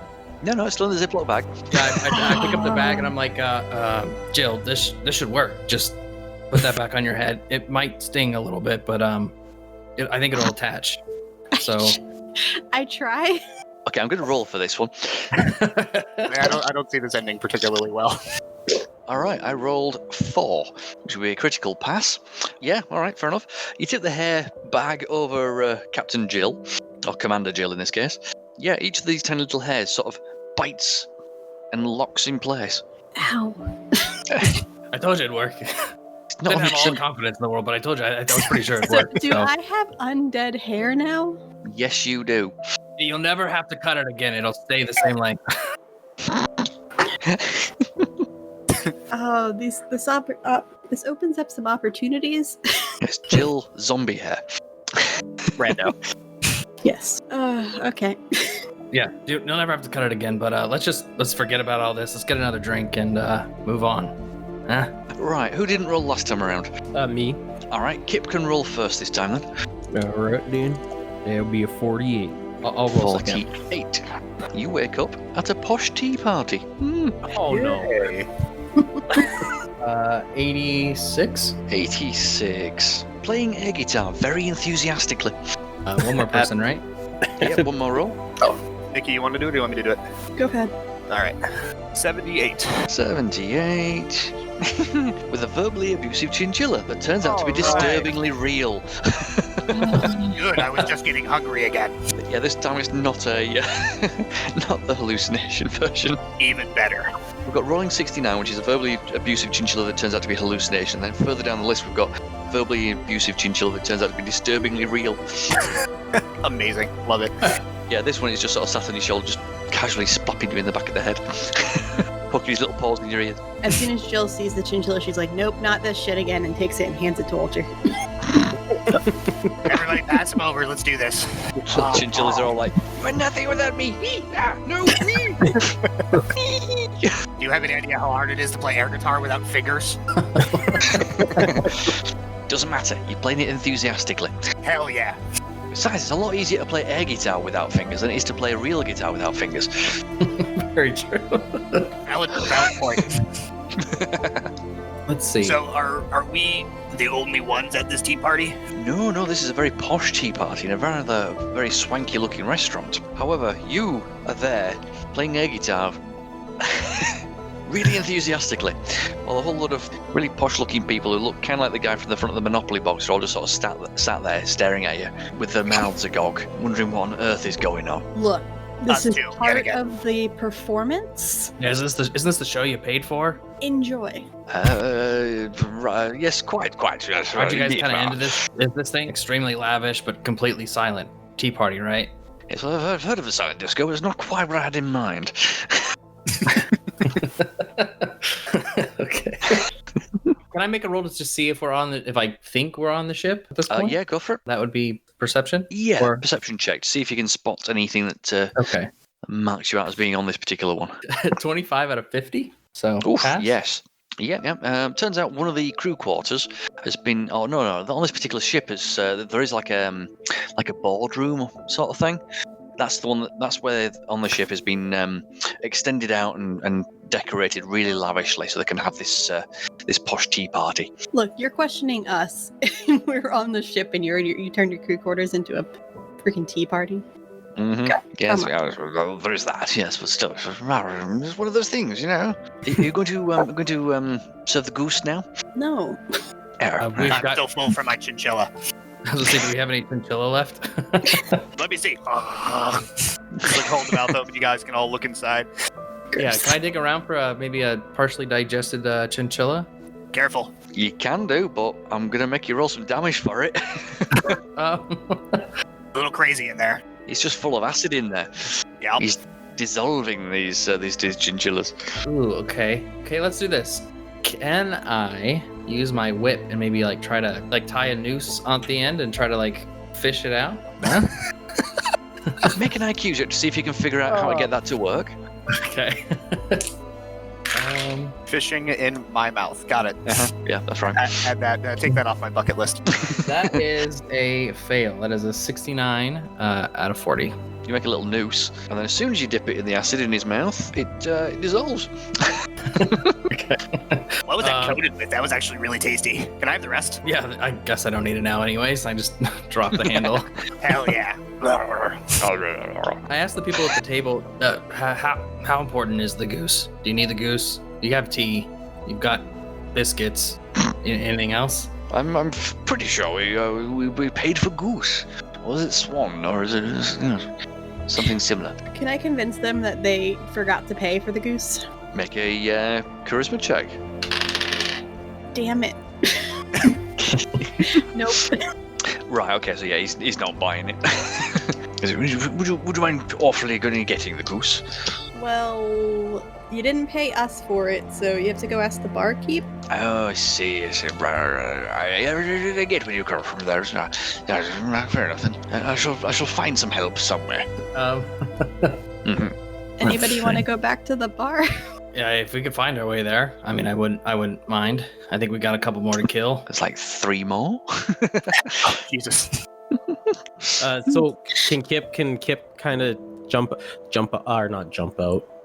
Speaker 2: No, it's still in the Ziploc bag.
Speaker 3: Yeah, I pick up the bag and I'm like, Jill, this should work. Just put that back on your head. It might sting a little bit, but I think it'll attach. So
Speaker 1: I try.
Speaker 2: Okay, I'm going to roll for this one.
Speaker 5: I don't see this ending particularly well.
Speaker 2: All right, I rolled 4, which would be a critical pass. Yeah, all right, fair enough. You tip the hair bag over Captain Jill, or Commander Jill in this case. Yeah, each of these tiny little hairs sort of bites and locks in place.
Speaker 1: Ow.
Speaker 3: I told you it'd work.
Speaker 2: It's
Speaker 3: I didn't have all the
Speaker 2: 100%.
Speaker 3: confidence in the world, but I told you I was pretty sure it'd
Speaker 1: So
Speaker 3: work.
Speaker 1: do
Speaker 3: So
Speaker 1: I have undead hair now?
Speaker 2: Yes, you do.
Speaker 3: you'll never have to cut it again. It'll stay the same length.
Speaker 1: Oh, this opens up some opportunities.
Speaker 2: It's Jill zombie hair.
Speaker 5: Rando.
Speaker 1: Yes. Okay.
Speaker 3: Yeah, you'll never have to cut it again. But let's forget about all this. Let's get another drink and move on. Huh?
Speaker 2: Right, who didn't roll last time around?
Speaker 4: Me.
Speaker 2: All right, Kip can roll first this time then.
Speaker 4: All right, then. That'll be a 48.
Speaker 3: I'll roll second.
Speaker 2: 48. You wake up at a posh tea party.
Speaker 4: Oh, no.
Speaker 3: 86.
Speaker 2: 86. Playing air guitar very enthusiastically.
Speaker 3: One more person, right?
Speaker 2: Yeah, one more roll.
Speaker 5: Nikki, you want to do it or do you want me to do it?
Speaker 1: Go ahead.
Speaker 5: All right. 78.
Speaker 2: 78. With a verbally abusive chinchilla that turns out to be
Speaker 5: All right.
Speaker 2: disturbingly real.
Speaker 5: Good. I was just getting hungry again.
Speaker 2: Yeah, this time it's not a not the hallucination version.
Speaker 5: Even better.
Speaker 2: We've got Rolling 69, which is a verbally abusive chinchilla that turns out to be hallucination. Then further down the list, we've got verbally abusive chinchilla that turns out to be disturbingly real.
Speaker 5: Amazing. Love it.
Speaker 2: Yeah, this one is just sort of sat on your shoulder, just casually slapping you in the back of the head. Poking his little paws in your ears.
Speaker 1: As soon as Jill sees the chinchilla, she's like, nope, not this shit again, and takes it and hands it to Walter.
Speaker 5: Everybody pass him over. Let's do this.
Speaker 2: So the chinchillas are all like, "You are nothing without me! No, me!"
Speaker 5: Do you have any idea how hard it is to play air guitar without fingers?
Speaker 2: Doesn't matter, you're playing it enthusiastically.
Speaker 5: Hell yeah.
Speaker 2: Besides, it's a lot easier to play air guitar without fingers than it is to play a real guitar without fingers.
Speaker 3: Very true.
Speaker 5: Valid point.
Speaker 3: Let's see.
Speaker 5: So are we the only ones at this tea party?
Speaker 2: No, this is a very posh tea party in a very swanky looking restaurant. However, you are there playing air guitar really enthusiastically, while a whole lot of really posh looking people who look kind of like the guy from the front of the Monopoly box are all just sort of sat there staring at you with their mouths agog, wondering what on earth is going on.
Speaker 1: Look, this
Speaker 5: Us
Speaker 1: is
Speaker 5: too,
Speaker 1: part
Speaker 5: yet again.
Speaker 1: of the performance.
Speaker 3: Yeah, isn't this the show you paid for?
Speaker 1: Enjoy.
Speaker 2: Yes, quite. Yes,
Speaker 3: Aren't you guys
Speaker 2: indeed,
Speaker 3: kind of into this? Is this thing extremely lavish but completely silent? Tea party, right?
Speaker 2: Yes, well, I've heard of a silent disco, but it's not quite what I had in mind.
Speaker 3: Okay. Can I make a roll to just see if if I think we're on the ship at this point?
Speaker 2: Yeah, go for it.
Speaker 3: That would be perception?
Speaker 2: Yeah,
Speaker 3: Or-
Speaker 2: perception check to see if you can spot anything that
Speaker 3: Okay.
Speaker 2: marks you out as being on this particular one.
Speaker 3: 25 out of 50. So
Speaker 2: Oof,
Speaker 3: pass?
Speaker 2: yes. Yeah. Turns out one of the crew quarters has been. Oh no! On this particular ship, is there is like a boardroom sort of thing. That's the one. That's where on the ship has been extended out and decorated really lavishly, so they can have this posh tea party.
Speaker 1: Look, you're questioning us. We're on the ship and you turned your crew quarters into a freaking tea party.
Speaker 2: Mm-hmm.
Speaker 1: God,
Speaker 2: Yes,
Speaker 1: come
Speaker 2: well, there is that. Yes, but still, it's one of those things, you know. Are you going to serve the goose now?
Speaker 1: No.
Speaker 3: We've
Speaker 5: I'm
Speaker 3: got.
Speaker 5: still full from my chinchilla.
Speaker 3: I was gonna say, do we have any chinchilla left?
Speaker 5: Let me see. Just like hold the mouth open. You guys can all look inside.
Speaker 3: Yeah, can I dig around for maybe a partially digested chinchilla?
Speaker 5: Careful.
Speaker 2: You can do, but I'm gonna make you roll some damage for it.
Speaker 5: A little crazy in there.
Speaker 2: It's just full of acid in there.
Speaker 5: Yeah.
Speaker 2: He's dissolving these chinchillas.
Speaker 3: Ooh, okay. Okay, let's do this. Can I use my whip and maybe try to tie a noose on the end and try to fish it out?
Speaker 2: Make an IQ check to see if you can figure out how to get that to work.
Speaker 3: Okay.
Speaker 5: Fishing in my mouth. Got it.
Speaker 2: Yeah, that's right.
Speaker 5: Add that. Take that off my bucket list.
Speaker 3: That is a fail. That is a 69 out of 40.
Speaker 2: You make a little noose, and then as soon as you dip it in the acid in his mouth, it dissolves.
Speaker 3: Okay.
Speaker 5: What was that coated with? That was actually really tasty. Can I have the rest?
Speaker 3: Yeah, I guess I don't need it now anyways. I just drop the handle.
Speaker 5: Hell yeah.
Speaker 3: I asked the people at the table, how important is the goose? Do you need the goose? You have tea. You've got biscuits. Anything else?
Speaker 2: I'm pretty sure we paid for goose. Was it swan, or is it something similar?
Speaker 1: Can I convince them that they forgot to pay for the goose?
Speaker 2: Make a charisma check.
Speaker 1: Damn it. Nope.
Speaker 2: Right, okay, so yeah, he's not buying it. Would you mind awfully going and getting the goose?
Speaker 1: Well, you didn't pay us for it, so you have to go ask the barkeep.
Speaker 2: Oh, I see. I get where you come from there. Fair enough then. I shall find some help somewhere.
Speaker 1: Anybody want to go back to the bar?
Speaker 3: Yeah, if we could find our way there. I mean, I wouldn't mind. I think we got a couple more to kill.
Speaker 2: There's like 3 more.
Speaker 5: Jesus.
Speaker 4: So can Kip kind of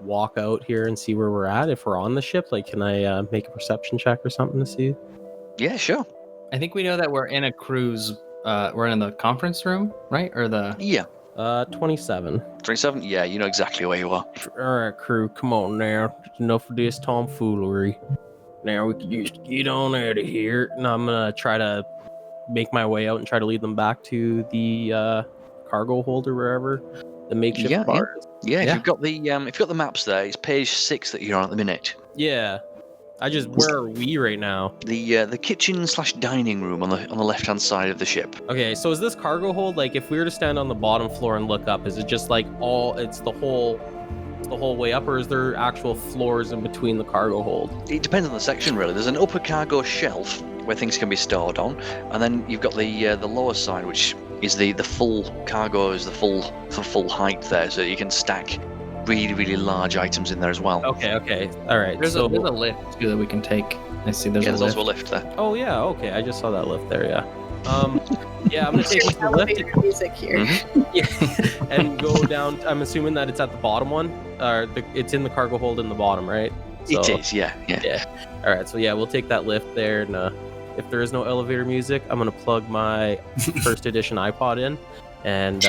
Speaker 4: walk out here and see where we're at if we're on the ship? Can I make a perception check or something to see?
Speaker 2: Yeah, sure.
Speaker 3: I think we know that we're in a cruise. We're in the conference room, right? Or the
Speaker 2: Yeah.
Speaker 4: 27.
Speaker 2: 27? Yeah, you know exactly where you are.
Speaker 4: All right, crew, come on now. Enough of this tomfoolery. Now we can just get on out of here. And I'm gonna try to make my way out and try to lead them back to the cargo hold or wherever the makeshift bar is.
Speaker 2: Yeah, if you've got the maps there, it's page 6 that you're on at the minute.
Speaker 4: Yeah. Where are we right now?
Speaker 2: The kitchen/dining room on the left-hand side of the ship.
Speaker 4: Okay, so is this cargo hold, like, if we were to stand on the bottom floor and look up, is it just like it's the whole way up, or is there actual floors in between the cargo hold?
Speaker 2: It depends on the section, really. There's an upper cargo shelf where things can be stored on, and then you've got the lower side, which is the full cargo, is the full height there, so you can stack really, really large items in there as well.
Speaker 4: Okay. All right.
Speaker 3: There's a lift too that we can take. I see.
Speaker 2: There's also a lift there.
Speaker 4: Oh yeah. Okay. I just saw that lift there. Yeah. Yeah. I'm gonna take the lift.
Speaker 1: Music here.
Speaker 4: Yeah. And go down. I'm assuming that it's at the bottom one, or it's in the cargo hold in the bottom, right? So,
Speaker 2: it is. Yeah.
Speaker 4: All right. So yeah, we'll take that lift there, and if there is no elevator music, I'm gonna plug my first edition iPod in and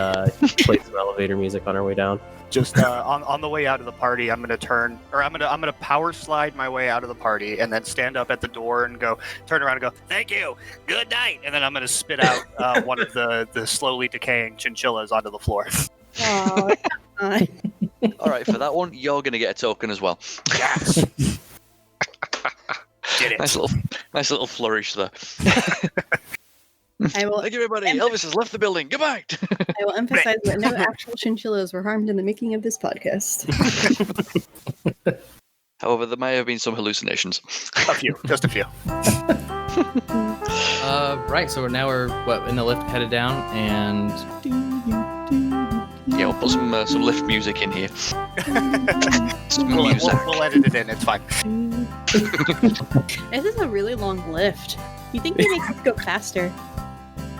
Speaker 4: play some elevator music on our way down.
Speaker 5: Just on the way out of the party, I'm gonna power slide my way out of the party and then stand up at the door and turn around and go, "Thank you, good night," and then I'm gonna spit out one of the slowly decaying chinchillas onto the floor.
Speaker 1: Oh,
Speaker 2: All right, for that one, you're gonna get a token as well.
Speaker 5: Yes. Did it.
Speaker 2: Nice little flourish there.
Speaker 1: I will.
Speaker 2: Thank you, everybody. Elvis has left the building. Goodbye.
Speaker 1: I will emphasize that no actual chinchillas were harmed in the making of this podcast.
Speaker 2: However, there may have been some hallucinations.
Speaker 5: A few, just a few.
Speaker 3: Right. So we're in the lift, headed down, and
Speaker 2: Yeah, we'll put some lift music in here.
Speaker 5: We'll edit it in. It's fine.
Speaker 1: This is a really long lift. You think they make it go faster?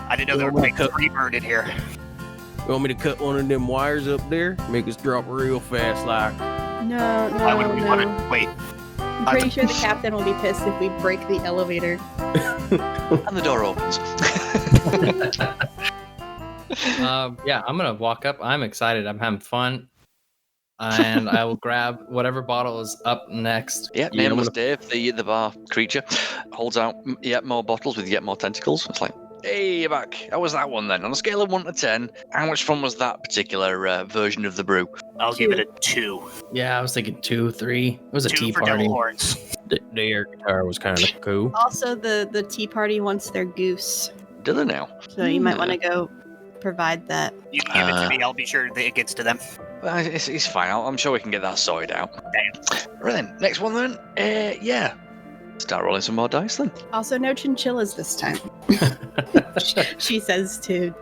Speaker 5: I didn't know there would be a Freebird in here.
Speaker 4: You want me to cut one of them wires up there? Make us drop real fast, like.
Speaker 1: No.
Speaker 5: Why would we want to wait?
Speaker 1: I'm pretty sure the captain will be pissed if we break the elevator.
Speaker 2: And the door opens.
Speaker 3: Yeah, I'm gonna walk up. I'm excited. I'm having fun, and I will grab whatever bottle is up next.
Speaker 2: Yeah, nameless Dave, the bar creature, holds out yet more bottles with yet more tentacles. It's like, hey, you're back. How was that one then? On a scale of 1 to 10, how much fun was that particular version of the brew?
Speaker 5: I'll give it a 2.
Speaker 3: Yeah, I was thinking 2, 3. It was a
Speaker 5: 2
Speaker 3: tea
Speaker 5: for
Speaker 3: party.
Speaker 5: Devil Horns.
Speaker 4: The air guitar was kind of cool.
Speaker 1: Also, the tea party wants their goose,
Speaker 2: Do they now?
Speaker 1: so you might want to go provide that.
Speaker 5: You can give it to me. I'll be sure that it gets to them.
Speaker 2: Well, it's fine. I'm sure we can get that sorted out. Right then, next one then. Yeah. Start rolling some more dice then.
Speaker 1: Also, no chinchillas this time. She says to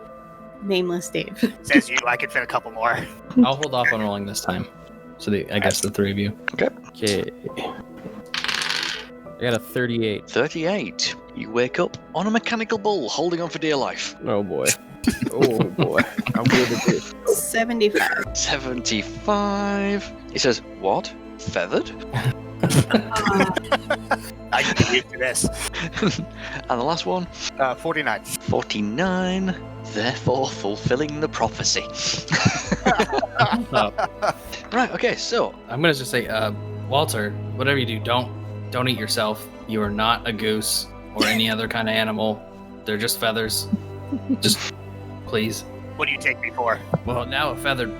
Speaker 1: nameless Dave.
Speaker 5: Says you. I could fit a couple more.
Speaker 3: I'll hold off on rolling this time. So I guess the 3 of you.
Speaker 4: Okay. I got a 38.
Speaker 2: 38. You wake up on a mechanical bull holding on for dear life.
Speaker 4: Oh boy. Oh boy. I'm good at this.
Speaker 1: 75.
Speaker 2: 75. He says, what? Feathered?
Speaker 5: I can get used to this.
Speaker 2: And the last one?
Speaker 5: 49.
Speaker 2: 49. Therefore fulfilling the prophecy. Right, okay, so.
Speaker 3: I'm gonna just say, Walter, whatever you do, don't eat yourself. You are not a goose or any other kind of animal. They're just feathers. Just please.
Speaker 5: What do you take me for?
Speaker 3: Well, now a feathered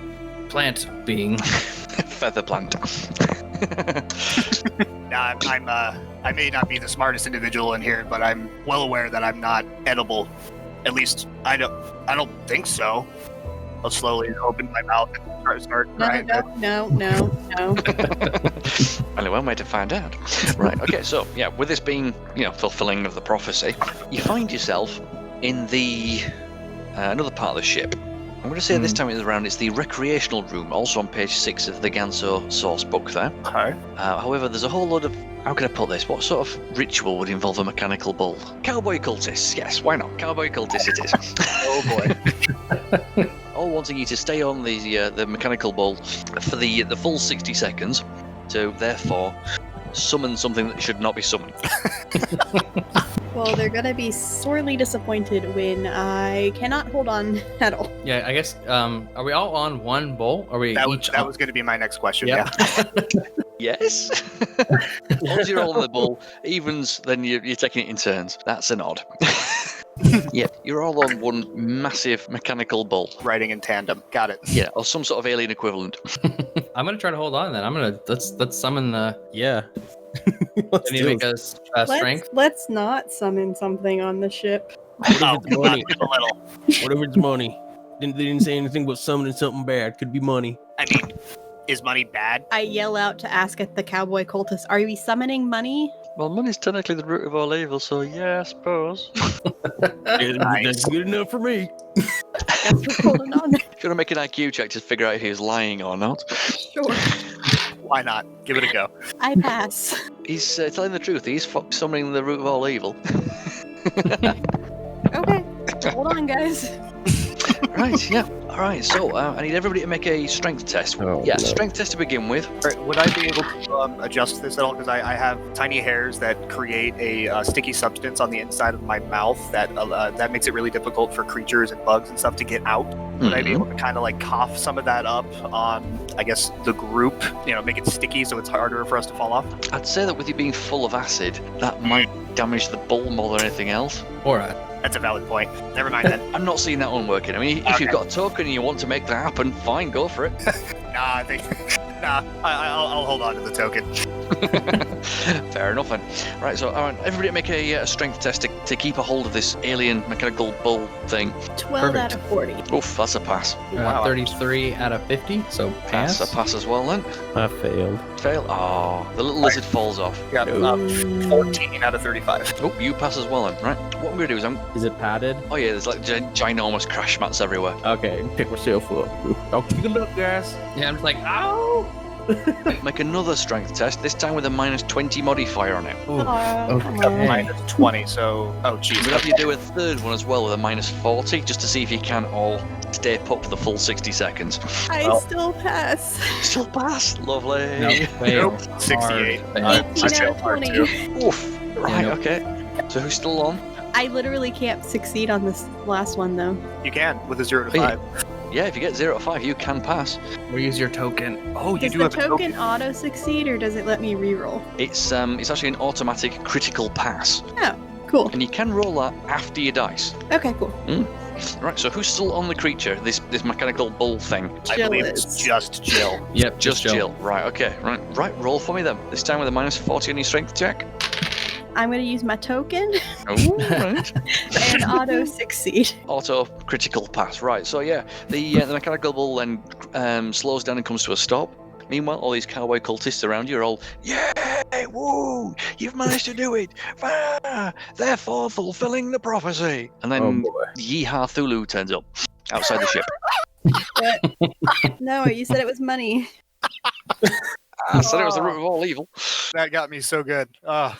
Speaker 3: plant being.
Speaker 2: Feather plant.
Speaker 5: I may not be the smartest individual in here, but I'm well aware that I'm not edible. At least I don't think so. I'll slowly open my mouth and start crying.
Speaker 1: No.
Speaker 2: Only one way to find out. Right, okay, so, yeah, with this being, fulfilling of the prophecy, you find yourself in the another part of the ship. I'm going to say this time it's the recreational room, also on page 6 of the Ganso source book there.
Speaker 5: Okay.
Speaker 2: However, there's a whole lot of, how can I put this? What sort of ritual would involve a mechanical bull? Cowboy cultists, yes, why not? Cowboy cultists it is.
Speaker 5: Oh boy.
Speaker 2: All wanting you to stay on the mechanical bull for the full 60 seconds to therefore summon something that should not be summoned.
Speaker 1: Well, So they're gonna be sorely disappointed when I cannot hold on at all.
Speaker 3: Yeah, I guess. Are we all on one bowl? Are we
Speaker 5: That
Speaker 3: each?
Speaker 5: was going to be my next question.
Speaker 3: Yep.
Speaker 5: Yeah.
Speaker 2: Yes. As long as you're all on the ball, evens, then you're taking it in turns. That's an odd. Yep, you're all on one massive mechanical bull.
Speaker 5: Riding in tandem. Got it.
Speaker 2: Yeah, or some sort of alien equivalent.
Speaker 3: I'm gonna try to hold on. Then I'm gonna let's summon the.
Speaker 4: Yeah. Let's
Speaker 3: I need to
Speaker 4: do
Speaker 3: make
Speaker 4: it.
Speaker 3: a strength.
Speaker 1: Let's not summon something on the ship.
Speaker 5: Oh,
Speaker 4: It's money.
Speaker 5: a little.
Speaker 4: What if it's money? They didn't say anything about summoning something bad. Could be money.
Speaker 5: I mean, is money bad?
Speaker 1: I yell out to ask at the cowboy cultist, "Are we summoning money?"
Speaker 2: Well, money's technically the root of all evil, so yeah, I suppose.
Speaker 5: Nice.
Speaker 4: That's good enough for me.
Speaker 1: Guess we're holding on.
Speaker 2: If you want to make an IQ check to figure out if he's lying or not,
Speaker 1: Sure.
Speaker 5: Why not? Give it a go.
Speaker 1: I pass.
Speaker 2: he's telling the truth. He's summoning the root of all evil.
Speaker 1: Okay. Hold on, guys.
Speaker 2: Right, yeah. All right, so I need everybody to make a strength test.
Speaker 4: Oh,
Speaker 2: yeah,
Speaker 4: no.
Speaker 2: strength test to begin with.
Speaker 5: Would I be able to adjust this at all? Because I have tiny hairs that create a sticky substance on the inside of my mouth that makes it really difficult for creatures and bugs and stuff to get out. Would I be able to kind of like cough some of that up on, I guess, the group? Make it sticky so it's harder for us to fall off?
Speaker 2: I'd say that with you being full of acid, that might damage the bull more than anything else.
Speaker 3: Alright.
Speaker 5: That's a valid point. Never mind then.
Speaker 2: I'm not seeing that one working. I mean, if you've got a token and you want to make that happen, fine, go for it.
Speaker 5: I'll hold on to the token.
Speaker 2: Fair enough then. Right, so everybody make a strength test to keep a hold of this alien mechanical bull thing.
Speaker 1: 12 out of 40.
Speaker 2: Oof, that's a pass.
Speaker 5: Wow.
Speaker 3: 33 out of 50, so pass.
Speaker 2: That's a pass as well then.
Speaker 4: I failed.
Speaker 2: Fail. Oh, the little lizard falls off.
Speaker 5: Yeah, 14 out of 35.
Speaker 2: Oh, you pass as well then. Right, what I'm going to do is
Speaker 4: Is it padded?
Speaker 2: oh yeah, there's like ginormous crash mats everywhere.
Speaker 4: Okay, pick myself up. I'll keep it up, guys.
Speaker 3: Yeah, I'm just like, ow!
Speaker 2: Make another strength test, this time with a minus 20 modifier on it.
Speaker 3: Ooh.
Speaker 1: Come
Speaker 3: Okay.
Speaker 1: on.
Speaker 5: Minus 20, so... Oh,
Speaker 2: We'd
Speaker 5: jeez.
Speaker 2: have you do a third one as well with a minus 40, just to see if you can all stay put for the full 60 seconds.
Speaker 1: I still pass.
Speaker 2: Still pass. Lovely.
Speaker 3: No, fail.
Speaker 5: 68.
Speaker 3: Hard.
Speaker 1: 18 out of 20.
Speaker 2: Oof. Right,
Speaker 3: nope.
Speaker 2: okay. So who's still on?
Speaker 1: I literally can't succeed on this last one, though.
Speaker 5: You can, with a 0 to
Speaker 2: Oh, yeah.
Speaker 5: 5.
Speaker 2: Yeah, if you get 0 to 5, you can pass.
Speaker 3: We'll use your token.
Speaker 5: Oh, you
Speaker 1: Does
Speaker 5: do
Speaker 1: the
Speaker 5: have a token.
Speaker 1: token auto succeed, or does it let me reroll?
Speaker 2: It's actually an automatic critical pass,
Speaker 1: Cool.
Speaker 2: and you can roll that after your dice.
Speaker 1: Okay, cool.
Speaker 2: Right, so who's still on the creature, this mechanical bull thing?
Speaker 5: I
Speaker 1: Jill
Speaker 5: believe
Speaker 1: is.
Speaker 5: it's just Jill.
Speaker 3: Yep,
Speaker 2: Just Jill. Right, okay. Right, roll for me then. This time with a minus 40 on your strength check.
Speaker 1: I'm going to use my token
Speaker 2: Oh, right.
Speaker 1: and auto succeed.
Speaker 2: Auto critical pass. Right, so yeah, the mechanical bull then slows down and comes to a stop. Meanwhile, all these cowboy cultists around you are all, yay, woo, you've managed to do it. Ah, therefore fulfilling the prophecy. And then
Speaker 4: Oh boy.
Speaker 2: Yeehaw Thulu turns up outside the ship.
Speaker 1: But no, you said it was money.
Speaker 2: I said it was the root of all evil.
Speaker 5: That got me so good. Oh.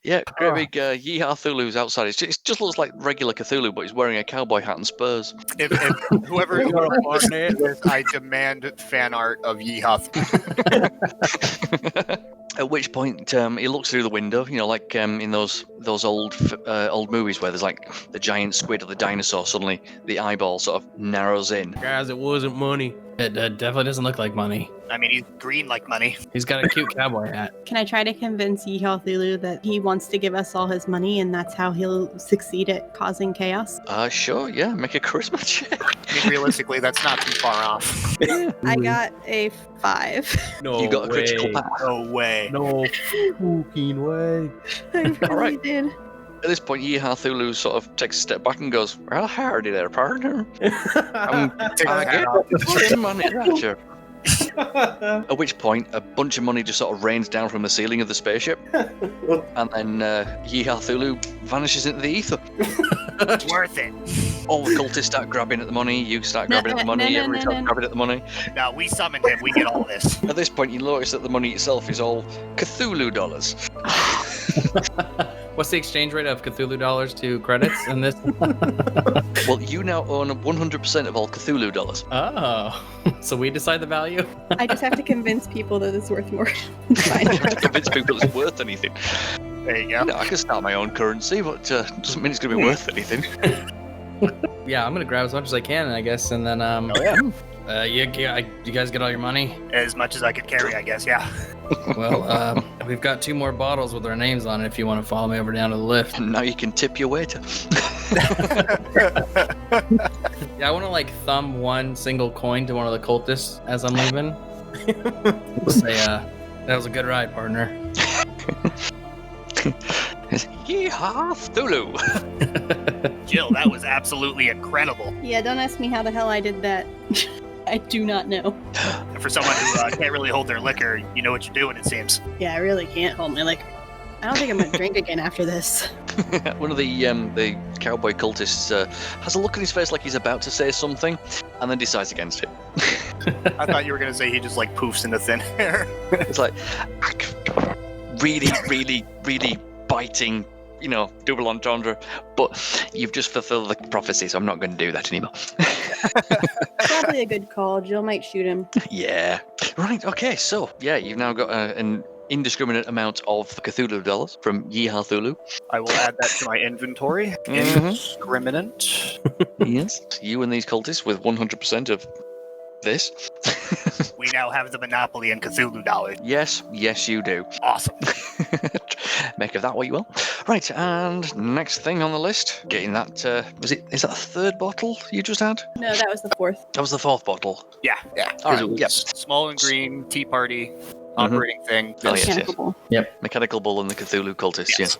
Speaker 2: Yeah, great big Yeehaw Thulu's outside. It just looks like regular Cthulhu, but he's wearing a cowboy hat and spurs.
Speaker 5: If whoever this, I demand fan art of Yeehaw.
Speaker 2: At which point he looks through the window, like in those old movies where there's like the giant squid or the dinosaur. Suddenly, the eyeball sort of narrows in.
Speaker 4: Guys, it wasn't money.
Speaker 3: It definitely doesn't look like money.
Speaker 5: I mean, he's green like money.
Speaker 3: He's got a cute cowboy hat.
Speaker 1: Can I try to convince Yeehaw Thulu that he wants to give us all his money and that's how he'll succeed at causing chaos?
Speaker 2: Sure, yeah. Make a charisma check.
Speaker 5: I mean, realistically, that's not too far off.
Speaker 1: I got a 5.
Speaker 4: No
Speaker 2: You got a critical
Speaker 4: way.
Speaker 2: pass.
Speaker 5: No way.
Speaker 4: No fucking way.
Speaker 1: I really
Speaker 2: Alright.
Speaker 1: did.
Speaker 2: At this point, Yeehaw Thulu sort of takes a step back and goes, "Well, howdy there, partner. I'm
Speaker 5: Take my hat off.
Speaker 2: getting money at you." At which point, a bunch of money just sort of rains down from the ceiling of the spaceship, and then Yeehaw Thulu vanishes into the ether.
Speaker 5: It's worth it.
Speaker 2: All the cultists start grabbing at the money. You start grabbing at the money.
Speaker 1: no,
Speaker 2: Everybody starts grabbing at the money.
Speaker 5: No, we summoned him. We get all this.
Speaker 2: At this point, you notice that the money itself is all Cthulhu dollars.
Speaker 3: What's the exchange rate of Cthulhu dollars to credits in this?
Speaker 2: Well, you now own 100% of all Cthulhu dollars.
Speaker 3: Oh, so we decide the value?
Speaker 1: I just have to convince people that it's worth more. Fine.
Speaker 2: You have to convince people it's worth anything.
Speaker 5: There you go.
Speaker 2: You know, I can start my own currency, but doesn't mean it's going to be worth anything.
Speaker 3: Yeah, I'm gonna grab as much as I can, I guess, and then you guys get all your money.
Speaker 5: As much as I could carry, I guess. Yeah.
Speaker 3: Well, we've got 2 more bottles with our names on it. If you want to follow me over down to the lift.
Speaker 2: And now you can tip your waiter.
Speaker 3: Yeah, I want to like thumb one single coin to one of the cultists as I'm leaving. Say, that was a good ride, partner.
Speaker 2: Yeehaw, Cthulhu!
Speaker 5: Jill, that was absolutely incredible.
Speaker 1: Yeah, don't ask me how the hell I did that. I do not know.
Speaker 5: For someone who can't really hold their liquor, you know what you're doing, it seems.
Speaker 1: Yeah, I really can't hold my liquor. I don't think I'm gonna drink again after this.
Speaker 2: One of the cowboy cultists has a look on his face like he's about to say something, and then decides against it.
Speaker 5: I thought you were going to say he just like poofs into thin air.
Speaker 2: It's like, really, really, really biting, double entendre, but you've just fulfilled the prophecy, so I'm not going to do that anymore.
Speaker 1: Probably a good call. Jill might shoot him.
Speaker 2: Yeah. Right, okay, so, yeah, you've now got an indiscriminate amount of Cthulhu dollars from Yeehaw Cthulhu.
Speaker 5: I will add that to my inventory.
Speaker 2: Mhm.
Speaker 5: Indiscriminate.
Speaker 2: Yes. You and these cultists with 100% of this.
Speaker 5: We now have the monopoly in Cthulhu dollars.
Speaker 2: Yes, you do.
Speaker 5: Awesome.
Speaker 2: Make of that what you will. Right, and next thing on the list, getting that, is that the 3rd bottle you just had?
Speaker 1: No, that was the 4th.
Speaker 2: That was the 4th bottle.
Speaker 5: Yeah.
Speaker 2: All right,
Speaker 5: It was
Speaker 2: yep.
Speaker 5: small and green, tea party, operating thing.
Speaker 2: Oh, yes,
Speaker 1: Mechanical bull.
Speaker 2: Mechanical Bull and the Cthulhu cultists, yes.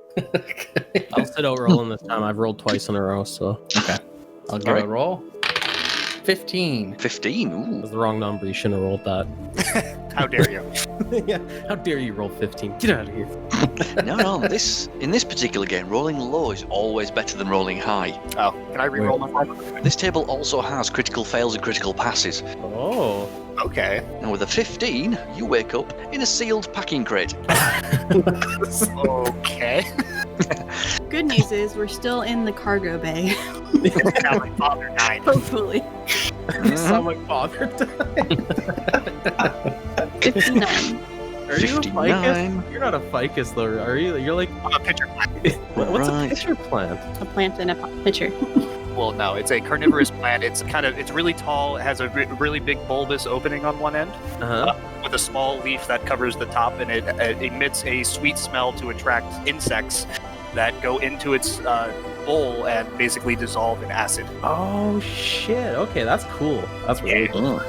Speaker 4: I'll sit out rolling this time. I've rolled twice in a row, so
Speaker 3: Okay. I'll give it a roll. 15.
Speaker 2: 15,
Speaker 4: that
Speaker 2: ooh.
Speaker 4: was the wrong number. You shouldn't have rolled that.
Speaker 5: How dare you?
Speaker 4: Yeah, how dare you roll 15? Get out of here.
Speaker 2: No, in this particular game, rolling low is always better than rolling high.
Speaker 5: Oh, can I re-roll my 5?
Speaker 2: This table also has critical fails and critical passes.
Speaker 4: Oh.
Speaker 5: Okay.
Speaker 2: And with a 15, you wake up in a sealed packing crate.
Speaker 5: Okay.
Speaker 1: Good news is we're still in the cargo bay.
Speaker 5: It's now my father died.
Speaker 1: Hopefully.
Speaker 4: Sound like father died.
Speaker 1: 59.
Speaker 4: Are you a
Speaker 2: 59.
Speaker 4: ficus? You're not a ficus, though, are you? You're like,
Speaker 5: I'm a pitcher plant.
Speaker 4: what's
Speaker 2: Right.
Speaker 4: a pitcher plant?
Speaker 1: A plant and a pitcher.
Speaker 5: Well, no, it's a carnivorous plant. It's really tall. It has a really big bulbous opening on one end
Speaker 4: Uh-huh.
Speaker 5: with a small leaf that covers the top, and it emits a sweet smell to attract insects that go into its bowl and basically dissolve in acid.
Speaker 4: Oh, shit. Okay, that's cool. That's really cool.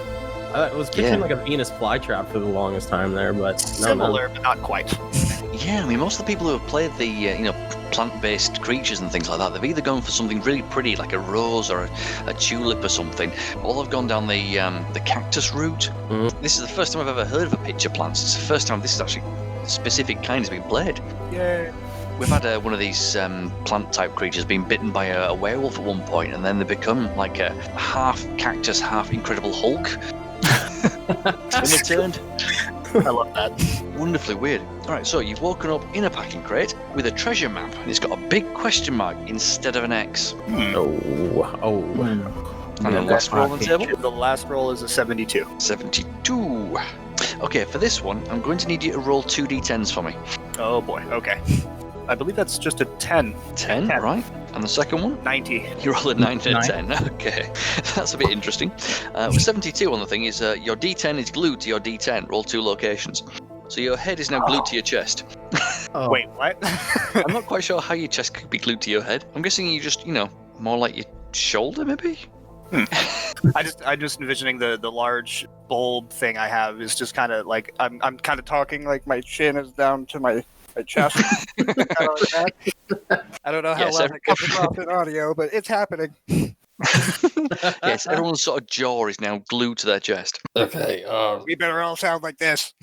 Speaker 4: I was picturing like a Venus flytrap for the longest time there, but no.
Speaker 5: Similar, but not quite.
Speaker 2: Yeah, I mean, most of the people who have played the, plant-based creatures and things like that, they've either gone for something really pretty, like a rose or a tulip or something, or they've gone down the cactus route.
Speaker 4: Mhm.
Speaker 2: This is the first time I've ever heard of a pitcher plant. It's the first time this is actually a specific kind has been played.
Speaker 5: Yay.
Speaker 2: We've had one of these plant-type creatures being bitten by a werewolf at one point, and then they become like a half cactus, half Incredible Hulk. And they turned
Speaker 5: I love that.
Speaker 2: wonderfully weird. All right, so you've woken up in a packing crate with a treasure map, and it's got a big question mark instead of an X.
Speaker 4: Oh.
Speaker 2: And the last roll on the table?
Speaker 5: The last roll is a 72.
Speaker 2: 72. Okay, for this one, I'm going to need you to roll 2d10s for me.
Speaker 5: Oh boy. Okay. I believe that's just a 10.
Speaker 2: 10, right? And the second one?
Speaker 5: 90.
Speaker 2: You roll a 9 to 10. Okay, that's a bit interesting. With 72 on the thing is your d10 is glued to your d10. Roll 2 locations. So your head is now glued to your chest.
Speaker 4: Oh.
Speaker 5: Wait, what?
Speaker 2: I'm not quite sure how your chest could be glued to your head. I'm guessing you just, more like your shoulder, maybe?
Speaker 5: I'm just envisioning the large bulb thing I have is just kind of like I'm kind of talking like my chin is down to my chest. Kinda like that. I don't know how
Speaker 2: Yes,
Speaker 5: well that comes across in audio, but it's happening.
Speaker 2: Yes, everyone's sort of jaw is now glued to their chest.
Speaker 3: Okay.
Speaker 5: We better all sound like this.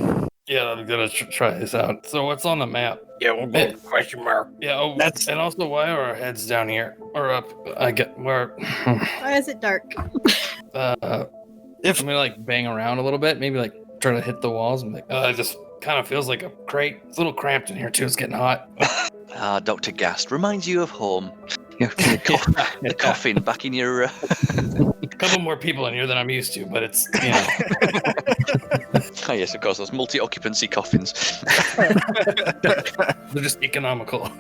Speaker 3: Yeah, I'm gonna try this out. So what's on the map?
Speaker 6: Yeah, we'll go with question mark.
Speaker 3: Yeah. Oh,
Speaker 6: That's-
Speaker 3: and also, why are our heads down here or up? I get where.
Speaker 1: Why is it dark?
Speaker 3: If I'm gonna like bang around a little bit, maybe like try to hit the walls and like, it just kind of feels like a crate. It's a little cramped in here too. It's getting hot.
Speaker 2: Dr. Gast reminds you of home. The coffin back in your
Speaker 3: couple more people in here than I'm used to, but it's, you know.
Speaker 2: Oh, yes, of course, those multi-occupancy coffins.
Speaker 3: They're just economical.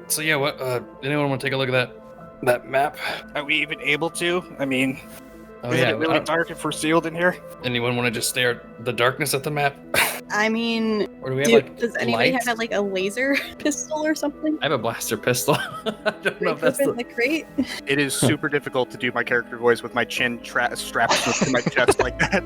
Speaker 3: So yeah, what? Anyone want to take a look at that map?
Speaker 5: Are we even able to? I mean,
Speaker 3: Oh
Speaker 5: is
Speaker 3: yeah.
Speaker 5: it really dark if we're sealed in here?
Speaker 3: Anyone want to just stare at the darkness at the map?
Speaker 1: I mean,
Speaker 3: Or do we have like
Speaker 1: does anybody
Speaker 3: lights?
Speaker 1: have like a laser pistol or something?
Speaker 3: I have a blaster pistol. I don't know if that's
Speaker 1: Open
Speaker 3: the...
Speaker 1: the crate.
Speaker 5: It is super difficult to do my character voice with my chin strapped to my chest like that.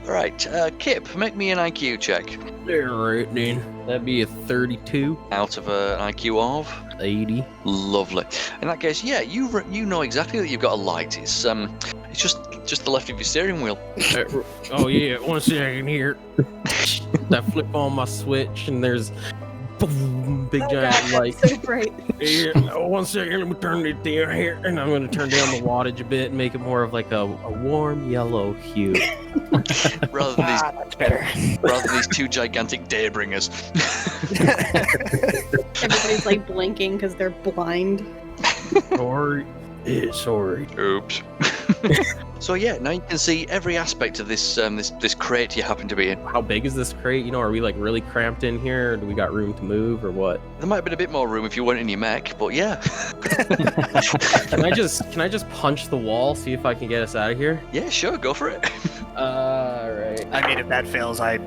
Speaker 2: Right, Kip, make me an IQ check.
Speaker 4: Alright, then. That'd be a 32.
Speaker 2: Out of an IQ of
Speaker 4: 80.
Speaker 2: lovely. In that case, yeah, you know exactly that you've got a light. It's just the left of your steering wheel.
Speaker 4: Oh yeah, 1 second here. I flip on my switch and there's boom, big giant light.
Speaker 1: So bright.
Speaker 4: Yeah, 1 second, let me turn it down here, and I'm gonna turn down the wattage a bit and make it more of like a warm yellow hue.
Speaker 2: Rather than
Speaker 5: That's better.
Speaker 2: these two gigantic daybringers.
Speaker 1: Everybody's like blinking because they're blind.
Speaker 4: Sorry. Sorry.
Speaker 2: Oops. So yeah, now you can see every aspect of this this crate you happen to be in.
Speaker 4: How big is this crate? You know, are we like really cramped in here? Or do we got room to move or what?
Speaker 2: There might have been a bit more room if you weren't in your mech, but yeah.
Speaker 4: Can I just punch the wall, see if I can get us out of here?
Speaker 2: Yeah, sure, go for it.
Speaker 4: Alright.
Speaker 5: I mean, if that fails, I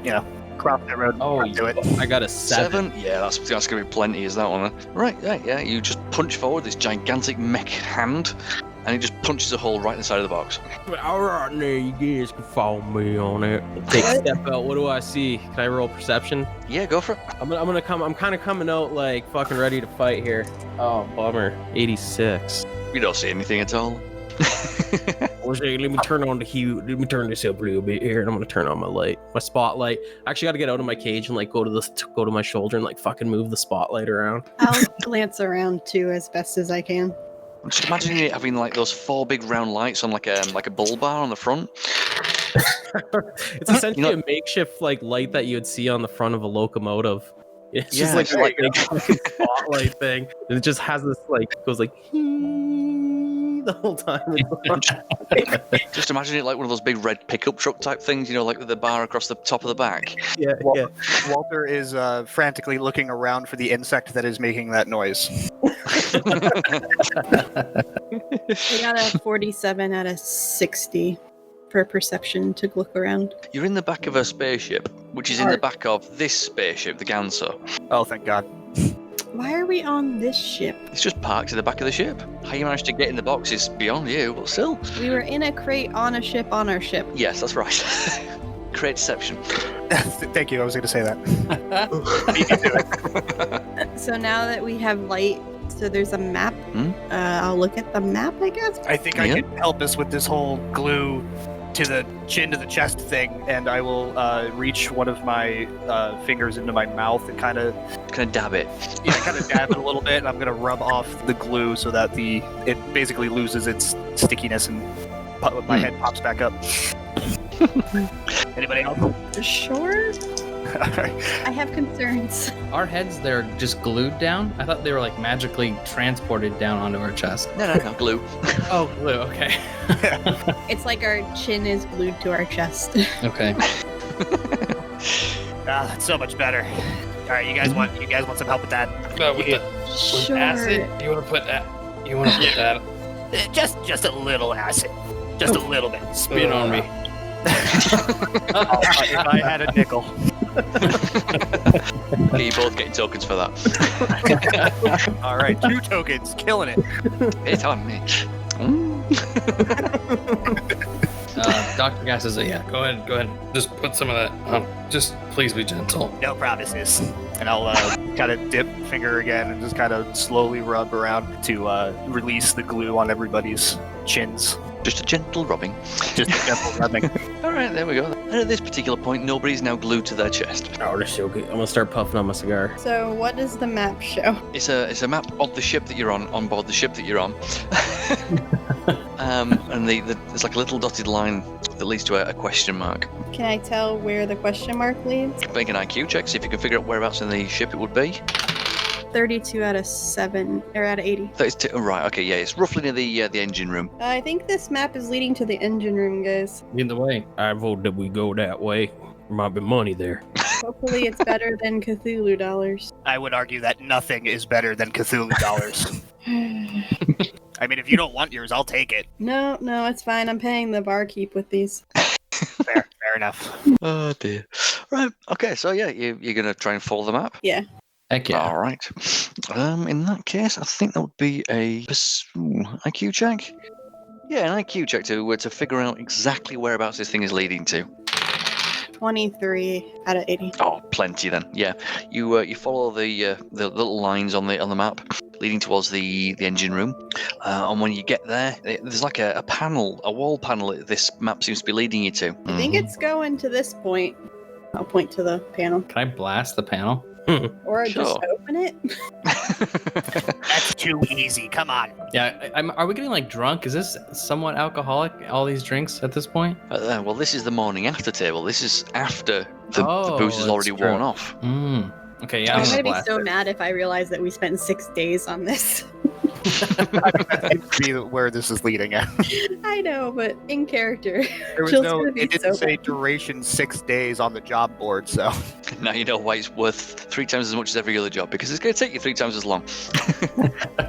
Speaker 5: cross that road.
Speaker 4: Oh,
Speaker 5: and do it.
Speaker 4: I got a 7.
Speaker 2: Yeah, that's gonna be plenty, is that one? Right, yeah, you just punch forward this gigantic mech hand, and it just punches a hole right in the side of the box.
Speaker 4: Alright, now you guys can follow me on it. Take a step out. What do I see? Can I roll perception?
Speaker 2: Yeah, go for it.
Speaker 4: I'm kind of coming out like fucking ready to fight here. Oh, bummer. 86.
Speaker 2: You don't see anything at all.
Speaker 4: Let me turn on the hue. Let me turn this up a little bit here, and I'm gonna turn on my light, my spotlight. I actually got to get out of my cage and like go to my shoulder and like fucking move the spotlight around.
Speaker 1: I'll glance around too as best as I can.
Speaker 2: I'm just imagining it having like those 4 big round lights on like a bull bar on the front.
Speaker 4: It's essentially a makeshift like light that you'd see on the front of a locomotive. It's just
Speaker 2: Yeah,
Speaker 4: like
Speaker 2: it's
Speaker 4: a
Speaker 2: like-
Speaker 4: big fucking spotlight thing. And it just has this like goes like the whole time.
Speaker 2: Just imagine it like one of those big red pickup truck type things, like with the bar across the top of the back.
Speaker 4: Yeah.
Speaker 5: Walter is frantically looking around for the insect that is making that noise.
Speaker 1: I got a 47 out of 60 for perception to look around.
Speaker 2: You're in the back of a spaceship, which is in the back of this spaceship, the Ganso.
Speaker 5: Oh, thank God.
Speaker 1: Why are we on this ship?
Speaker 2: It's just parked in the back of the ship. How you managed to get in the box is beyond you, but still.
Speaker 1: We were in a crate on a ship on our ship.
Speaker 2: Yes, that's right. Great deception.
Speaker 5: Thank you. I was going to say that. Beat me to it.
Speaker 1: So now that we have light, so there's a map. I'll look at the map, I guess.
Speaker 5: I think I can help us with this whole glue to the chin to the chest thing, and I will reach one of my fingers into my mouth and kind of
Speaker 2: dab it.
Speaker 5: Yeah, kind of dab it a little bit, and I'm gonna rub off the glue so that it basically loses its stickiness and my head pops back up. Anybody else?
Speaker 1: Sure. I have concerns.
Speaker 3: Our heads, they're just glued down? I thought they were like magically transported down onto our chest.
Speaker 2: No, glue.
Speaker 3: Oh, glue, okay.
Speaker 1: It's like our chin is glued to our chest.
Speaker 3: Okay.
Speaker 5: That's so much better. All right, you guys want some help with that?
Speaker 3: With
Speaker 1: Sure.
Speaker 3: acid? You want to put that?
Speaker 5: Just a little acid, just a little bit.
Speaker 3: Spit on me.
Speaker 5: If I had a nickel.
Speaker 2: Yeah, you're both getting tokens for that.
Speaker 5: All right, 2 tokens, killing it.
Speaker 2: It's on me.
Speaker 3: Dr. Gas says, yeah, go ahead. Just put some of that on. Just please be gentle.
Speaker 5: No promises. And I'll kind of dip finger again and just kind of slowly rub around to release the glue on everybody's chins.
Speaker 2: Just a gentle rubbing.
Speaker 5: Just a gentle rubbing.
Speaker 2: All right, there we go. And at this particular point, nobody's now glued to their chest.
Speaker 4: Oh, that's so good. I'm gonna start puffing on my cigar.
Speaker 1: So what does the map show?
Speaker 2: It's a map of the ship that you're on board the ship that you're on. And there's like a little dotted line that leads to a question mark.
Speaker 1: Can I tell where the question mark leads?
Speaker 2: Make an IQ check, see if you can figure out whereabouts in the ship it would be.
Speaker 1: 32 out of 7, or out of 80.
Speaker 2: 32. Right. Okay. Yeah. It's roughly near the engine room.
Speaker 1: I think this map is leading to the engine room, guys.
Speaker 3: Lead the way.
Speaker 4: I vote that we go that way. There might be money there.
Speaker 1: Hopefully it's better than Cthulhu dollars.
Speaker 5: I would argue that nothing is better than Cthulhu dollars. I mean, if you don't want yours, I'll take it.
Speaker 1: No, it's fine. I'm paying the barkeep with these.
Speaker 5: Fair enough.
Speaker 2: Oh dear. Right. Okay. So yeah, you're gonna try and follow the map.
Speaker 1: Yeah.
Speaker 3: Heck yeah.
Speaker 2: All right. In that case, I think that would be a IQ check. Yeah, an IQ check to figure out exactly whereabouts this thing is leading to.
Speaker 1: 23 out of 80.
Speaker 2: Oh, plenty then. Yeah, you follow the little lines on the map leading towards the engine room, and when you get there, there's like a wall panel that this map seems to be leading you to.
Speaker 1: I think it's going to this point. I'll point to the panel.
Speaker 3: Can I blast the panel?
Speaker 1: Or
Speaker 2: Sure.
Speaker 1: just open it.
Speaker 5: That's too easy. Come on.
Speaker 3: Yeah. Are we getting like drunk? Is this somewhat alcoholic? All these drinks at this point?
Speaker 2: Well, this is the morning after table. This is after the booze is
Speaker 3: that's
Speaker 2: already
Speaker 3: true.
Speaker 2: worn off.
Speaker 3: Okay. Yeah.
Speaker 1: I'm
Speaker 3: I'm
Speaker 1: gonna be
Speaker 3: blast
Speaker 1: so
Speaker 3: it.
Speaker 1: mad if I realize that we spent 6 days on this.
Speaker 5: That seems to be where this is leading at.
Speaker 1: I know, but in character.
Speaker 5: There was
Speaker 1: Jill's gonna be
Speaker 5: it didn't
Speaker 1: so
Speaker 5: say
Speaker 1: bad.
Speaker 5: duration 6 days on the job board, so.
Speaker 2: Now you know why it's worth 3 times as much as every other job, because it's going to take you 3 times as long.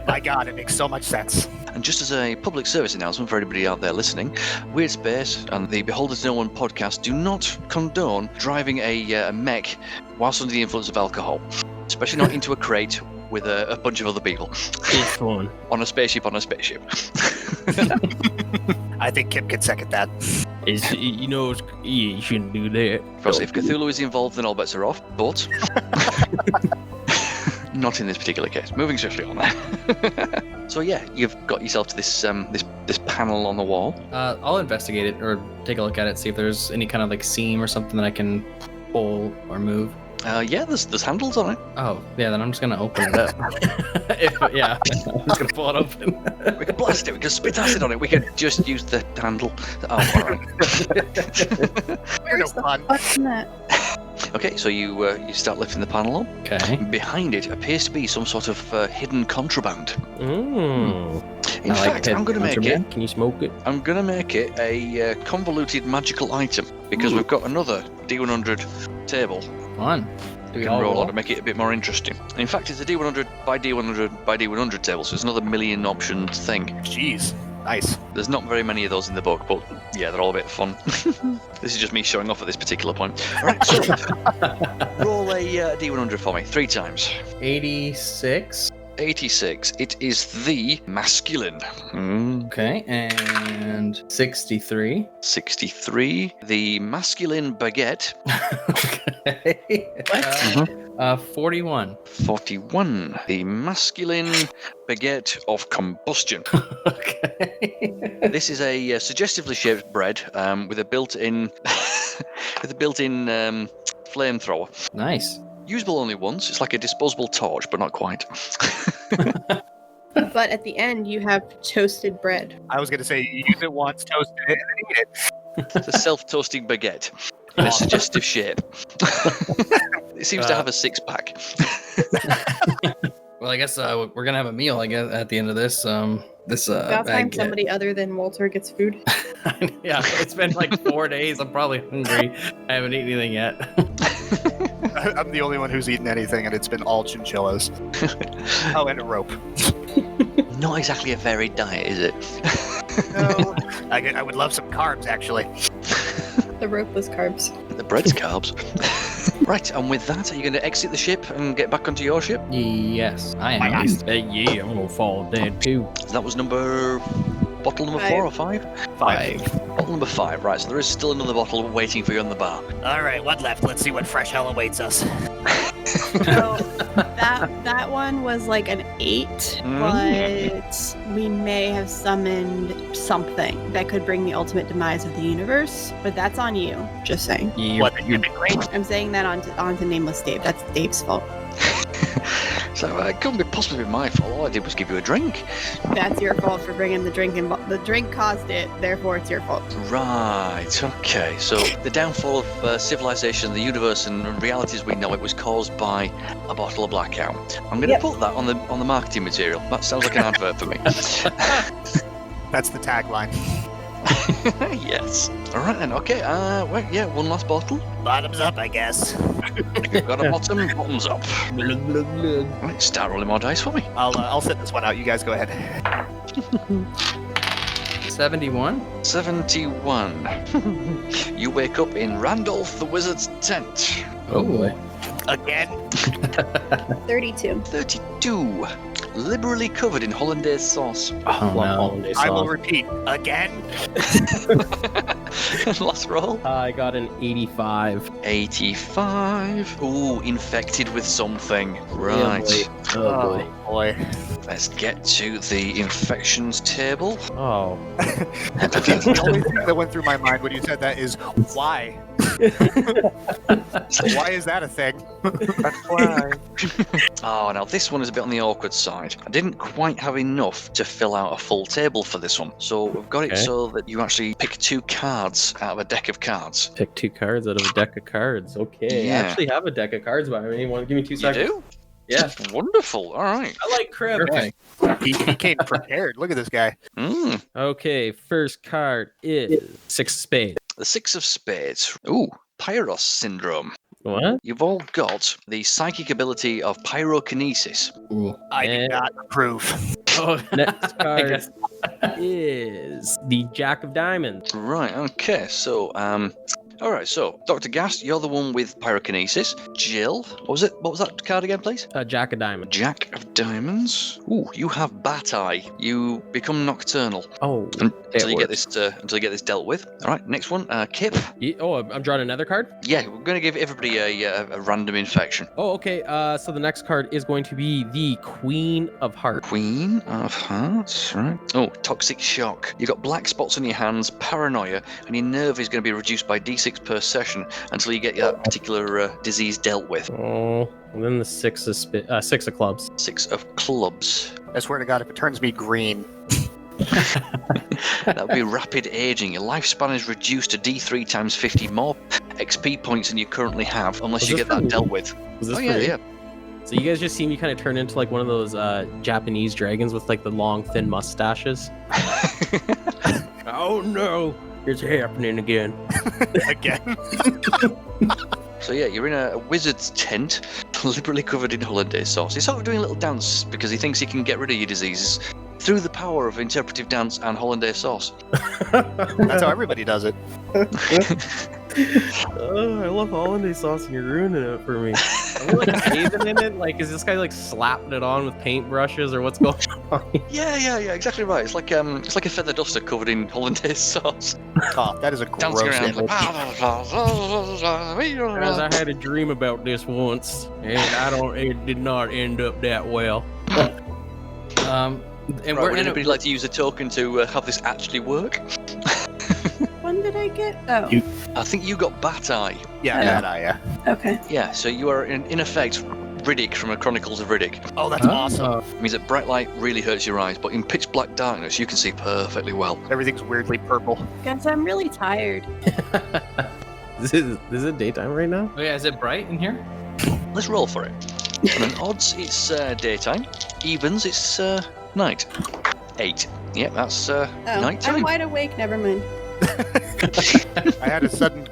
Speaker 5: My God, it makes so much sense.
Speaker 2: And just as a public service announcement for everybody out there listening, Weirdspace and the Beholders No One podcast do not condone driving a mech whilst under the influence of alcohol, especially not into a crate with a bunch of other people.
Speaker 4: It's fun.
Speaker 2: On a spaceship.
Speaker 5: I think Kip could second that.
Speaker 4: You shouldn't do that.
Speaker 2: Because if Cthulhu is involved, then all bets are off, but not in this particular case. Moving swiftly on there. So yeah, you've got yourself to this this panel on the wall.
Speaker 3: I'll investigate it or take a look at it, see if there's any kind of like seam or something that I can pull or move.
Speaker 2: Yeah, there's handles on it.
Speaker 3: Oh, yeah, then I'm just gonna open it up. I'm just gonna pull it open.
Speaker 2: We can blast it, we can spit acid on it, we can just use the handle. Oh, alright.
Speaker 5: You're no fun.
Speaker 1: What's that?
Speaker 2: Okay, so you start lifting the panel up.
Speaker 3: Okay.
Speaker 2: Behind it appears to be some sort of hidden contraband. In
Speaker 3: I like
Speaker 2: fact,
Speaker 3: hidden
Speaker 2: I'm going to make
Speaker 3: contraband.
Speaker 2: it.
Speaker 4: Can you smoke it?
Speaker 2: I'm going to make it a convoluted magical item because we've got another D100 table.
Speaker 3: Fun.
Speaker 2: We can roll on to make it a bit more interesting. In fact, it's a D100 by D100 by D100 table, so it's another million option thing.
Speaker 5: Jeez. Nice.
Speaker 2: There's not very many of those in the book, but yeah, they're all a bit fun. This is just me showing off at this particular point. All right, so roll a D100 for me 3 times.
Speaker 3: 86.
Speaker 2: 86. It is the masculine.
Speaker 3: Okay, and 63.
Speaker 2: 63. The masculine baguette.
Speaker 3: Okay. 41.
Speaker 2: 41. The masculine baguette of combustion.
Speaker 3: Okay.
Speaker 2: This is a suggestively shaped bread with a built-in flamethrower.
Speaker 3: Nice.
Speaker 2: Usable only once. It's like a disposable torch, but not quite.
Speaker 1: But at the end, you have toasted bread.
Speaker 5: I was going to say, you use it once, toast it, and then eat it.
Speaker 2: It's a self-toasting baguette in a suggestive shape. It seems to have a 6-pack.
Speaker 3: Well, I guess we're gonna have a meal. I guess at the end of this.
Speaker 1: Gotta find
Speaker 3: baguette.
Speaker 1: somebody other than Walter gets food.
Speaker 3: Yeah, it's been like 4 days. I'm probably hungry. I haven't eaten anything yet.
Speaker 5: I'm the only one who's eaten anything, and it's been all chinchillas. Oh, and a rope.
Speaker 2: Not exactly a varied diet, is it?
Speaker 5: No. I would love some carbs, actually.
Speaker 1: The rope was carbs.
Speaker 2: The bread's carbs. Right, and with that, are you going to exit the ship and get back onto your ship?
Speaker 3: Yes, I am.
Speaker 5: Why
Speaker 3: At
Speaker 5: not?
Speaker 3: least.
Speaker 4: Yeah, I'm gonna fall dead too.
Speaker 2: That was bottle number 4 or 5?
Speaker 5: 5.
Speaker 2: Bottle number 5, right, so there is still another bottle waiting for you on the bar.
Speaker 5: All right, one left. Let's see what fresh hell awaits us.
Speaker 1: So that one was like an 8, but we may have summoned something that could bring the ultimate demise of the universe. But that's on you. Just saying.
Speaker 4: Yeah,
Speaker 5: What, the human race?
Speaker 1: I'm saying that onto Nameless Dave. That's Dave's fault.
Speaker 2: So it couldn't possibly be my fault. All I did was give you a drink.
Speaker 1: That's your fault for bringing the drink in. The drink caused it, therefore it's your fault.
Speaker 2: Right, okay. So the downfall of civilization, the universe, and reality as we know it was caused by a bottle of blackout. I'm going to put that on the marketing material. That sounds like an advert for me.
Speaker 5: That's the tagline.
Speaker 2: Yes. All right then. Okay. Well, yeah. One last bottle.
Speaker 5: Bottoms up, I guess.
Speaker 2: Got a bottom. Bottoms up. Right, start rolling more dice for me.
Speaker 5: I'll sit this one out. You guys go ahead.
Speaker 3: 71.
Speaker 2: 71. You wake up in Randolph the Wizard's tent.
Speaker 3: Oh boy.
Speaker 5: Again?
Speaker 1: 32.
Speaker 2: 32. Liberally covered in hollandaise sauce.
Speaker 3: Oh, no.
Speaker 4: Hollandaise
Speaker 5: I will
Speaker 4: sauce.
Speaker 5: repeat. Again?
Speaker 2: Last roll.
Speaker 4: I got an 85.
Speaker 2: 85. Ooh, infected with something. Right.
Speaker 4: Oh boy.
Speaker 2: Let's get to the infections table.
Speaker 4: Oh.
Speaker 5: The only thing that went through my mind when you said that is, why? Why is that a thing?
Speaker 6: That's why.
Speaker 2: Oh, now this one is a bit on the awkward side. I didn't quite have enough to fill out a full table for this one. So we've got it so that you actually pick 2 cards out of a deck of cards.
Speaker 4: Pick 2 cards out of a deck of cards. Okay.
Speaker 2: Yeah.
Speaker 4: I actually have a deck of cards, but I mean, you want to give me 2
Speaker 2: You
Speaker 4: seconds?
Speaker 2: do?
Speaker 4: Yeah.
Speaker 2: Wonderful. All right.
Speaker 4: I like crib.
Speaker 3: Perfect.
Speaker 5: He came prepared. Look at this guy.
Speaker 2: Mm.
Speaker 4: Okay, first card is 6 of spades.
Speaker 2: The 6 of spades. Ooh, Pyros syndrome.
Speaker 4: What?
Speaker 2: You've all got the psychic ability of pyrokinesis.
Speaker 3: Ooh.
Speaker 5: I do not approve.
Speaker 3: Oh,
Speaker 4: Next
Speaker 3: I
Speaker 4: card
Speaker 3: guess.
Speaker 4: is the Jack of Diamonds.
Speaker 2: Right, okay, so, all right, so, Dr. Gast, you're the one with pyrokinesis. Jill, what was it? What was that card again, please?
Speaker 4: Jack of Diamonds.
Speaker 2: Jack of Diamonds. Ooh, you have Bat Eye. You become nocturnal
Speaker 4: Oh.
Speaker 2: until you get this dealt with. All right, next one, Kip.
Speaker 4: I'm drawing another card?
Speaker 2: Yeah, we're going to give everybody a random infection.
Speaker 4: Oh, okay. So the next card is going to be the Queen of Hearts.
Speaker 2: Queen of Hearts, right? Oh, toxic shock. You got black spots on your hands, paranoia, and your nerve is going to be reduced by D6 per session until you get that particular disease dealt with.
Speaker 4: Oh, and then the 6 of clubs.
Speaker 2: 6 of clubs.
Speaker 5: I swear to God, if it turns me green.
Speaker 2: That would be rapid aging. Your lifespan is reduced to D3 times 50 more XP points than you currently have, unless
Speaker 4: Was
Speaker 2: you
Speaker 4: this
Speaker 2: get
Speaker 4: for
Speaker 2: that
Speaker 4: me?
Speaker 2: dealt with.
Speaker 4: Was this
Speaker 2: Oh
Speaker 4: for
Speaker 2: yeah,
Speaker 4: me?
Speaker 2: yeah.
Speaker 4: So you guys just see me kind of turn into like one of those Japanese dragons with like the long, thin mustaches. Oh no, it's happening again.
Speaker 5: Again?
Speaker 2: So yeah, you're in a wizard's tent, liberally covered in hollandaise sauce. He's sort of doing a little dance because he thinks he can get rid of your diseases through the power of interpretive dance and hollandaise sauce.
Speaker 5: That's how everybody does it.
Speaker 4: Oh, I love hollandaise sauce and you're ruining it for me. Are we like bathing in it? Like, is this guy like slapping it on with paintbrushes or what's going on?
Speaker 2: Yeah, exactly right. It's like a feather duster covered in hollandaise sauce.
Speaker 5: Oh, that is a gross
Speaker 2: Dancing around
Speaker 5: image.
Speaker 4: Guys, I had a dream about this once, and it did not end up that well.
Speaker 3: And
Speaker 2: Right,
Speaker 3: we're
Speaker 2: would
Speaker 3: in
Speaker 2: anybody like to use a token to have this actually work?
Speaker 1: When did I get? Oh,
Speaker 2: I think you got Bat Eye.
Speaker 5: Yeah,
Speaker 1: Yeah.
Speaker 5: yeah.
Speaker 1: okay.
Speaker 2: Yeah, so you are in effect Riddick from a Chronicles of Riddick.
Speaker 5: Oh, that's awesome.
Speaker 2: It means that bright light really hurts your eyes, but in pitch black darkness you can see perfectly well.
Speaker 5: Everything's weirdly purple.
Speaker 1: Guys, I'm really tired.
Speaker 4: This is daytime right now?
Speaker 3: Oh yeah, is it bright in here?
Speaker 2: Let's roll for it. And then odds, it's daytime. Evens, it's night. 8. Yep, that's
Speaker 1: Oh,
Speaker 2: night
Speaker 1: I'm
Speaker 2: time.
Speaker 1: wide awake. Never mind.
Speaker 5: I had a sudden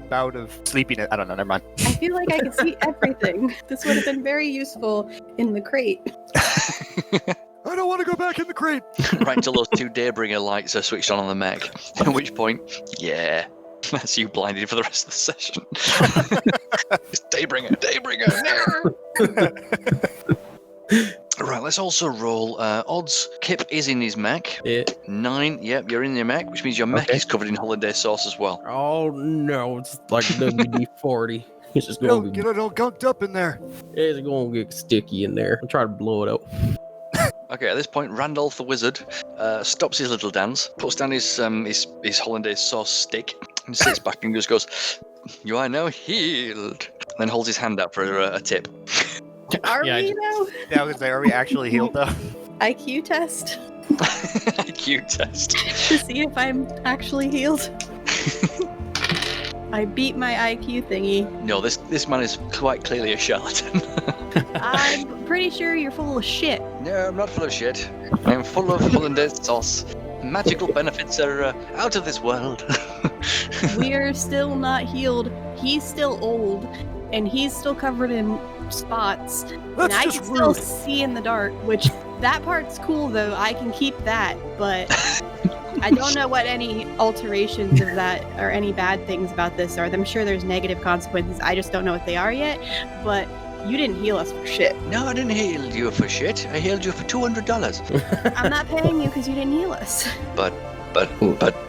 Speaker 5: bout of sleepiness. I don't know, never mind.
Speaker 1: I feel like I can see everything. This would have been very useful in the crate.
Speaker 5: I don't want to go back in the crate.
Speaker 2: Right until those 2 Daybringer lights are switched on the mech. At which point, yeah, that's you blinded for the rest of the session. It's Daybringer. Right, let's also roll odds. Kip is in his mech. 9, yep, you're in your mech, which means your mech
Speaker 4: Okay.
Speaker 2: is covered in hollandaise sauce as well.
Speaker 4: Oh no, it's like WD-40. It's just
Speaker 5: Don't
Speaker 4: going
Speaker 5: get it all gunked up in there.
Speaker 4: it's going to get sticky in there. I'll try to blow it out.
Speaker 2: Okay, at this point, Randolph the wizard stops his little dance, puts down his hollandaise sauce stick, and sits back and just goes, "You are now healed." And then holds his hand out for a tip.
Speaker 1: Are
Speaker 3: Yeah,
Speaker 1: we though?
Speaker 5: Yeah, I was there. Are we actually healed though?
Speaker 1: IQ test
Speaker 2: IQ test.
Speaker 1: to see if I'm actually healed. I beat my IQ thingy.
Speaker 2: No, this man is quite clearly a charlatan.
Speaker 1: I'm pretty sure you're full of shit.
Speaker 2: No, I'm not full of shit. I'm full of hollandaise sauce. Magical benefits are out of this world.
Speaker 1: We're still not healed. He's still old, and he's still covered in spots.
Speaker 7: That's
Speaker 1: and I
Speaker 7: just
Speaker 1: can still
Speaker 7: rude.
Speaker 1: see in the dark, which that part's cool though. I can keep that, but I don't know what any alterations of that or any bad things about this are. I'm sure there's negative consequences. I just don't know what they are yet. But you didn't heal us for shit.
Speaker 2: No, I didn't heal you for shit. I healed you for $200.
Speaker 1: I'm not paying you because you didn't heal us.
Speaker 2: But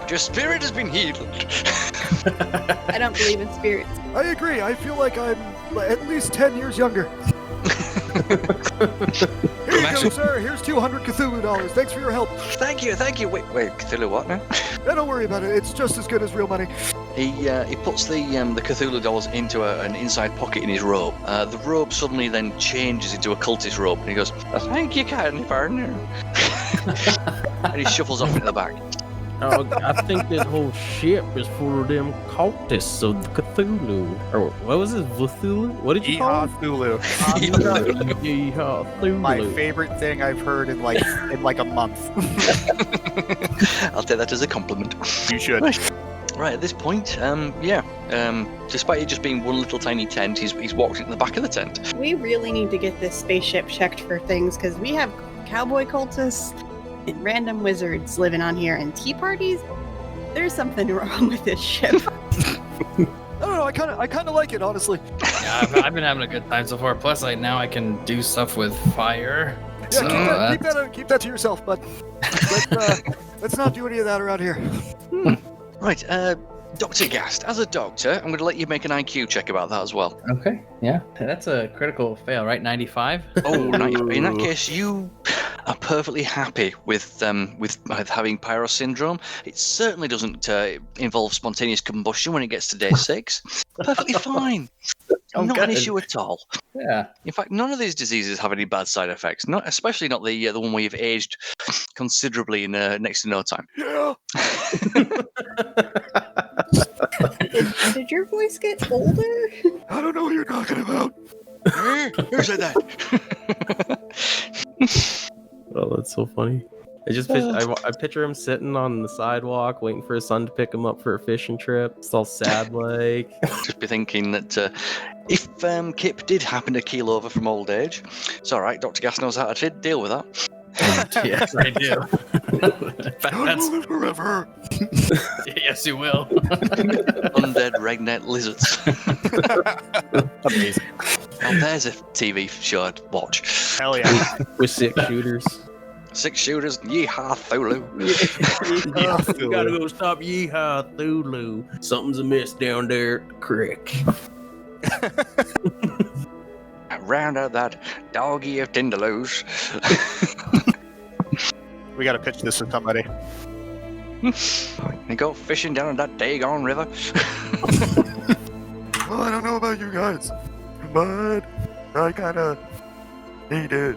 Speaker 2: your spirit has been healed.
Speaker 1: I don't believe in spirits.
Speaker 7: I agree. I feel like I'm at least 10 years younger. Here you go, sir. Here's $200 Cthulhu dollars. Thanks for your help.
Speaker 2: Thank you. Wait, Cthulhu, what now?
Speaker 7: Don't worry about it. It's just as good as real money.
Speaker 2: He puts the Cthulhu dollars into an inside pocket in his robe. The robe suddenly then changes into a cultist robe, and he goes, "Thank you, kindly partner." And he shuffles off into the back.
Speaker 4: Oh, I think this whole ship is full of them cultists of Cthulhu. Or what was it? Cthulhu? What did you call it?
Speaker 5: Thulu.
Speaker 4: Yeehaw,
Speaker 5: My
Speaker 4: Cthulhu.
Speaker 5: favorite thing I've heard in like a month.
Speaker 2: I'll take that as a compliment.
Speaker 5: You should.
Speaker 2: Right, at this point, despite it just being one little tiny tent, he's walked into the back of the tent.
Speaker 1: We really need to get this spaceship checked for things because we have cowboy cultists and random wizards living on here and tea parties. There's something wrong with this ship.
Speaker 7: I don't know. I kind of like it, honestly.
Speaker 3: Yeah, I've been having a good time so far. Plus, now I can do stuff with fire.
Speaker 7: Yeah,
Speaker 3: So,
Speaker 7: keep that to yourself, bud. Let's not do any of that around here.
Speaker 2: Right, Dr. Gast, as a doctor, I'm going to let you make an IQ check about that as well.
Speaker 3: Okay, yeah. That's a critical fail, right? 95?
Speaker 2: Oh, in that case, you are perfectly happy with having pyro syndrome. It certainly doesn't involve spontaneous combustion when it gets to day 6. Perfectly fine.
Speaker 3: Oh,
Speaker 2: Not an
Speaker 3: good.
Speaker 2: issue at all.
Speaker 3: Yeah.
Speaker 2: In fact, none of these diseases have any bad side effects. Not especially not the one where you've aged considerably in next to no time.
Speaker 7: Yeah.
Speaker 1: Did your voice get older?
Speaker 7: I don't know what you're talking about.
Speaker 2: Who said that?
Speaker 4: Oh, that's so funny. I picture him sitting on the sidewalk, waiting for his son to pick him up for a fishing trip. It's all sad, like.
Speaker 2: Just be thinking that if Kip did happen to keel over from old age, it's all right. Dr. Gas knows how to deal with that.
Speaker 3: Yes, I do. In fact,
Speaker 7: Don't
Speaker 3: that's,
Speaker 7: move it forever.
Speaker 3: yes, you will.
Speaker 2: Undead redneck lizards.
Speaker 5: Amazing.
Speaker 2: Oh, there's a TV show I'd watch.
Speaker 5: Hell yeah.
Speaker 4: With 6 shooters.
Speaker 2: 6 shooters, yeehaw, Thulu.
Speaker 4: You gotta go stop Yeehaw Thulu. Something's amiss down there at the creek.
Speaker 2: Round out that doggy of Tindaloos.
Speaker 5: We gotta pitch this to somebody.
Speaker 2: You go fishing down that daggone river.
Speaker 7: Well, I don't know about you guys, but I kinda need it.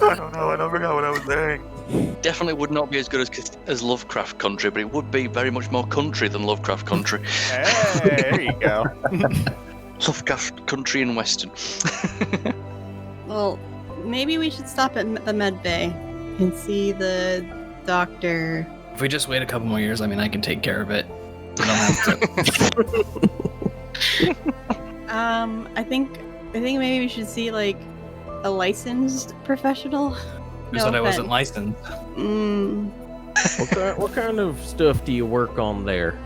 Speaker 7: I don't know. I don't forgot what I was saying.
Speaker 2: Definitely would not be as good as Lovecraft Country, but it would be very much more country than Lovecraft Country.
Speaker 5: Hey, there you go.
Speaker 2: Lovecraft Country and Western.
Speaker 1: Well, maybe we should stop at the med bay and see the doctor.
Speaker 3: If we just wait a couple more years, I can take care of it. We don't have to.
Speaker 1: I think maybe we should see like a licensed professional.
Speaker 3: Who said I wasn't licensed?
Speaker 4: What kind of stuff do you work on there,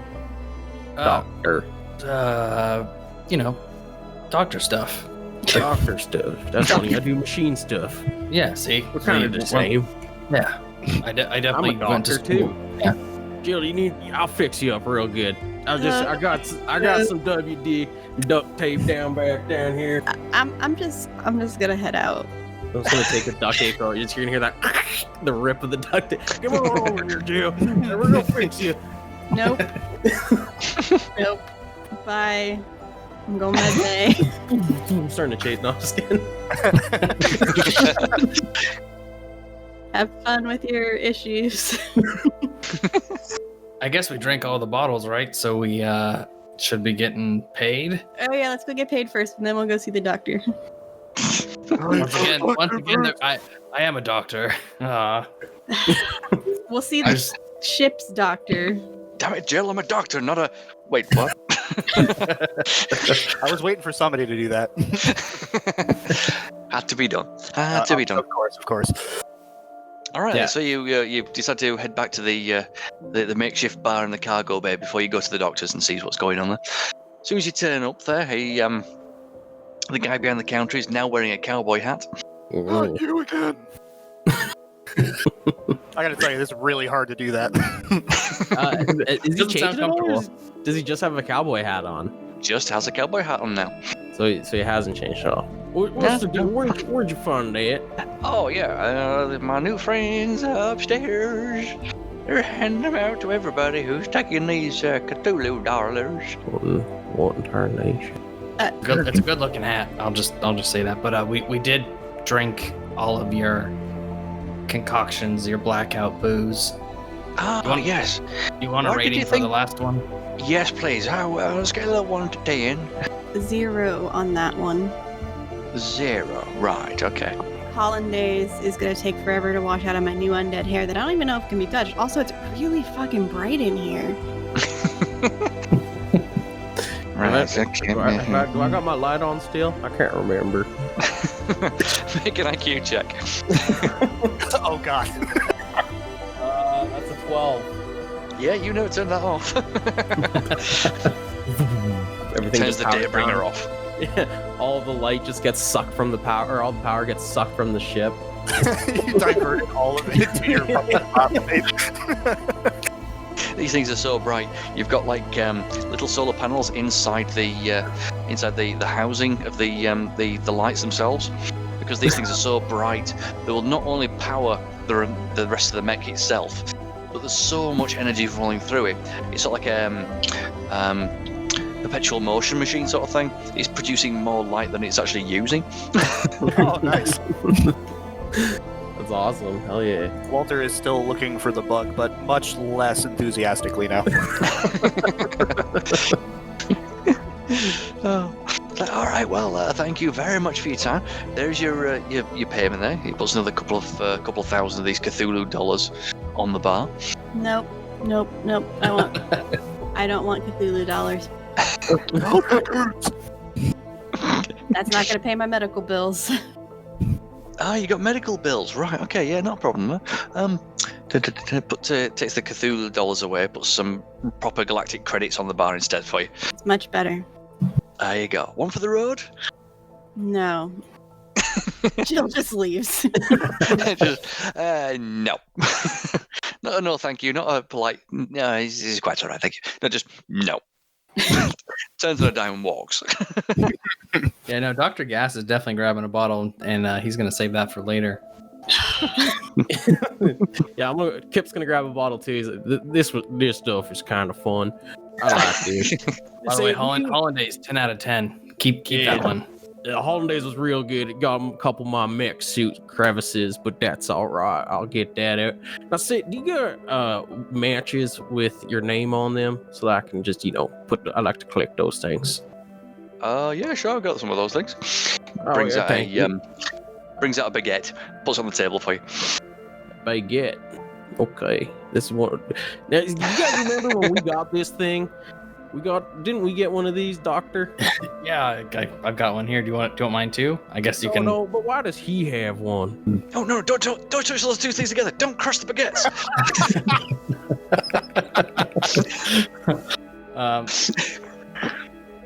Speaker 4: doctor?
Speaker 3: Doctor stuff.
Speaker 4: Doctor stuff. That's funny. I do machine stuff.
Speaker 3: Yeah, see?
Speaker 4: We're kind of the same.
Speaker 3: Yeah. I definitely
Speaker 4: I'm a
Speaker 3: went to
Speaker 4: doctor
Speaker 3: school.
Speaker 4: too.
Speaker 3: Yeah.
Speaker 4: Jill, I'll fix you up real good. I got some WD duct tape down here.
Speaker 1: I'm just gonna head out.
Speaker 4: I'm just gonna take a duct tape out. You're just gonna hear that the rip of the duct tape. Come on over here, Jill. We're gonna fix you.
Speaker 1: Nope. Nope. Bye. I'm going med bay.
Speaker 4: I'm starting to chase. No, I'm just kidding.
Speaker 1: Have fun with your issues.
Speaker 3: I guess we drank all the bottles, right? So we should be getting paid.
Speaker 1: Oh yeah, let's go get paid first, and then we'll go see the doctor.
Speaker 3: Once again, I am a doctor.
Speaker 1: We'll see the ship's doctor.
Speaker 2: Damn it, Jill, I'm a doctor, not a... Wait, what?
Speaker 5: I was waiting for somebody to do that.
Speaker 2: Had to be done. Had to be done.
Speaker 5: Of course.
Speaker 2: All right,
Speaker 3: Yeah.
Speaker 2: so you decide to head back to the makeshift bar in the cargo bay before you go to the doctor's and see what's going on there. As soon as you turn up there, the guy behind the counter is now wearing a cowboy hat.
Speaker 7: Not you again.
Speaker 5: I gotta tell you, this is really hard to do that.
Speaker 4: Is he
Speaker 3: Doesn't sound
Speaker 4: changed at all, or
Speaker 3: comfortable.
Speaker 4: does he just have a cowboy hat on?
Speaker 2: Just has a cowboy hat on now.
Speaker 4: So he hasn't changed at all. What's the deal? Where'd you find that?
Speaker 2: Oh yeah, my new friends upstairs. They're handing them out to everybody who's taking these Cthulhu dollars.
Speaker 4: What in tarnation?
Speaker 3: It's a good looking hat. I'll just say that. But we did drink all of your concoctions, your blackout booze.
Speaker 2: Yes.
Speaker 3: You want a
Speaker 2: What did
Speaker 3: rating
Speaker 2: you
Speaker 3: for
Speaker 2: think?
Speaker 3: the last one?
Speaker 2: Yes, please. On a scale of 1 to 10.
Speaker 1: 0 on that one.
Speaker 2: 0. Right, okay.
Speaker 1: Hollandaise is gonna take forever to wash out of my new undead hair that I don't even know if it can be touched. Also, it's really fucking bright in here.
Speaker 2: Right,
Speaker 4: Do I got my light on still? I can't remember.
Speaker 2: Make an IQ check.
Speaker 5: Oh god.
Speaker 4: That's a 12.
Speaker 2: Yeah, you know, turn that off.
Speaker 4: Everything
Speaker 2: Turns
Speaker 4: just
Speaker 2: the
Speaker 4: powers
Speaker 2: day bringer
Speaker 4: down.
Speaker 2: off.
Speaker 4: Yeah, all the light just gets sucked from the power, or all the power gets sucked from the ship.
Speaker 5: You diverted all of it to your fucking babe.
Speaker 2: These things are so bright. You've got like little solar panels inside the housing of the lights themselves, because these things are so bright. They will not only power the rest of the mech itself, but there's so much energy flowing through it. It's sort of like perpetual motion machine sort of thing. It's producing more light than it's actually using.
Speaker 5: Oh, nice.
Speaker 4: That's awesome. Hell yeah.
Speaker 5: Walter is still looking for the bug, but much less enthusiastically now.
Speaker 2: All right. Well, thank you very much for your time. There's your payment there. He puts another couple thousand of these Cthulhu dollars on the bar.
Speaker 1: Nope. I don't want Cthulhu dollars. That's not gonna pay my medical bills.
Speaker 2: You got medical bills, right? Okay, yeah, not a problem. Takes the Cthulhu dollars away, puts some proper galactic credits on the bar instead for you.
Speaker 1: It's much better.
Speaker 2: There you go. One for the road.
Speaker 1: No. Jill just leaves.
Speaker 2: No. No, thank you. Not a polite. No, he's quite all right, thank you. No, just no. Turns on a dime and walks.
Speaker 3: Yeah, no, Dr. Gas is definitely grabbing a bottle, and he's going to save that for later.
Speaker 4: Yeah, Kip's gonna grab a bottle too. He's like, this stuff is kind of fun. I like this.
Speaker 3: By the way, Hollandaise 10 out of 10. Keep that one.
Speaker 4: The Hollandaise was real good. It got a couple of my mech suit crevices, but that's all right. I'll get that out. Now, do you got matches with your name on them so that I can just, I like to collect those things.
Speaker 2: Yeah, sure. I've got some of those things. Brings out a baguette, puts it on the table for you.
Speaker 4: Baguette. Okay. This is one. Now, you guys remember when we got this thing? Didn't we get one of these, Doctor?
Speaker 3: Yeah, I've got one here. Do you want mine too? I guess you can.
Speaker 4: No, but why does he have one?
Speaker 2: Oh no! Don't touch those two things together. Don't crush the baguettes.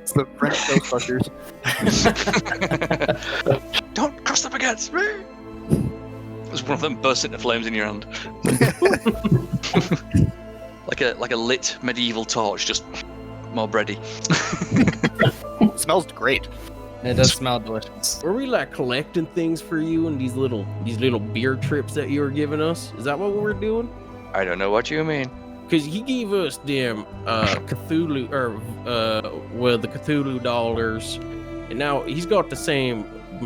Speaker 5: It's the French Ghostbusters.
Speaker 2: Don't crush the baguettes. As one of them bursts into flames in your hand, like a lit medieval torch, just more bready.
Speaker 5: Smells great.
Speaker 3: It does smell delicious.
Speaker 4: Were we like collecting things for you and these little beer trips that you were giving us? Is that what we were doing?
Speaker 2: I don't know what you mean.
Speaker 4: Because he gave us them Cthulhu or with the Cthulhu dollars, and now he's got the same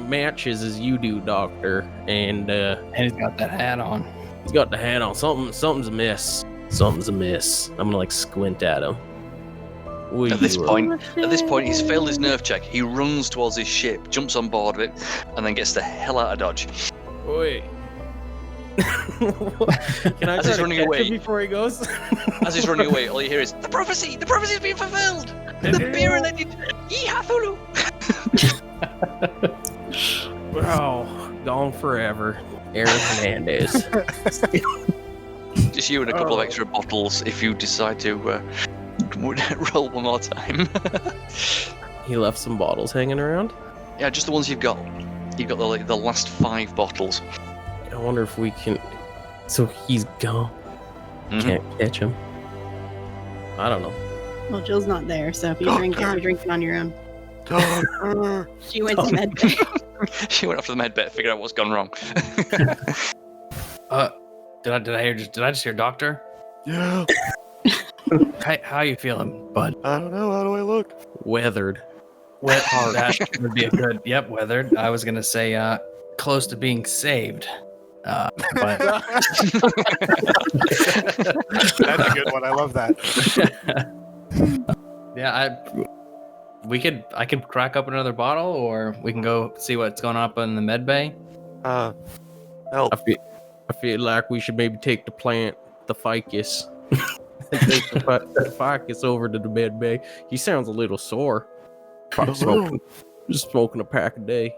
Speaker 4: matches as you do, Doctor, and
Speaker 3: he's got that hat on.
Speaker 4: He's got the hat on. Something's amiss. Something's amiss. I'm gonna like squint at him.
Speaker 2: At this point, he's failed his nerve check. He runs towards his ship, jumps on board of it, and then gets the hell out of Dodge.
Speaker 4: Wait. Can I
Speaker 2: As he's running away
Speaker 4: before he goes?
Speaker 2: As he's running away, all you hear is the prophecy. The prophecy's been fulfilled. The beer related. Yeehaw!
Speaker 4: Wow, gone forever. Aaron Hernandez.
Speaker 2: Just you and a couple of extra bottles if you decide to roll one more time.
Speaker 4: He left some bottles hanging around.
Speaker 2: Yeah, just the ones you've got. You've got the last 5 bottles.
Speaker 4: I wonder if we can. So he's gone. Can't catch him. I don't know.
Speaker 1: Well, Jill's not there, so if you drink it, you're drinking on your own. She went to med bay.
Speaker 2: She went off to the med bay to figure out what's gone wrong.
Speaker 3: Did I just hear Doctor?
Speaker 7: Yeah.
Speaker 3: How you feeling, bud?
Speaker 7: I don't know. How do I look?
Speaker 4: Weathered.
Speaker 3: That would be a good. Yep, weathered. I was gonna say close to being saved. But
Speaker 5: That's a good one. I love that.
Speaker 3: yeah, I could crack up another bottle, or we can go see what's going on up in the med bay.
Speaker 7: Help.
Speaker 4: I feel like we should maybe take the plant, the ficus, and take the ficus over to the med bay. He sounds a little sore. Probably just smoking a pack a day.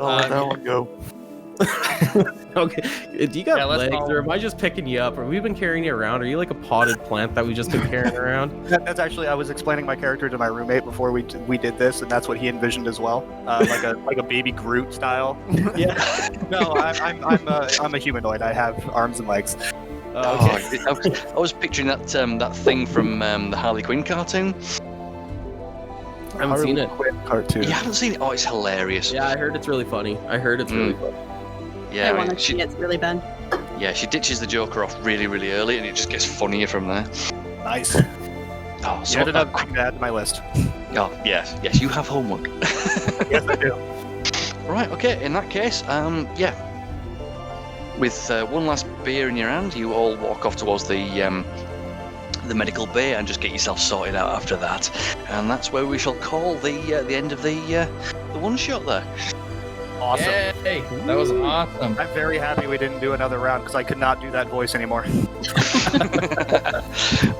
Speaker 7: I'll let that one go.
Speaker 4: Okay, do you got
Speaker 3: let's
Speaker 4: legs,
Speaker 3: all-
Speaker 4: or am I just picking you up? Or we been carrying you around? Are you like a potted plant that we just been carrying around?
Speaker 5: That's actually, I was explaining my character to my roommate before we did this, and that's what he envisioned as well, like a baby Groot style.
Speaker 4: Yeah.
Speaker 5: No, I'm a humanoid. I have arms and legs.
Speaker 4: Okay.
Speaker 2: I was picturing that thing from the Harley Quinn cartoon.
Speaker 4: I haven't seen it.
Speaker 5: Cartoon.
Speaker 2: You haven't seen it? Oh, it's hilarious.
Speaker 4: Yeah, I heard it's really funny. Really funny.
Speaker 2: Yeah,
Speaker 1: I want to see it really bad.
Speaker 2: Yeah, she ditches the Joker off really, really early, and it just gets funnier from there.
Speaker 5: Nice.
Speaker 2: Oh,
Speaker 5: You ended up putting that to my list.
Speaker 2: Oh, yes, you have homework.
Speaker 5: Yes, I do.
Speaker 2: Right, okay, in that case, yeah. With one last beer in your hand, you all walk off towards the medical bay and just get yourself sorted out after that. And that's where we shall call the end of the one shot there.
Speaker 5: Awesome.
Speaker 3: Yay! That was awesome.
Speaker 5: I'm very happy we didn't do another round because I could not do that voice anymore.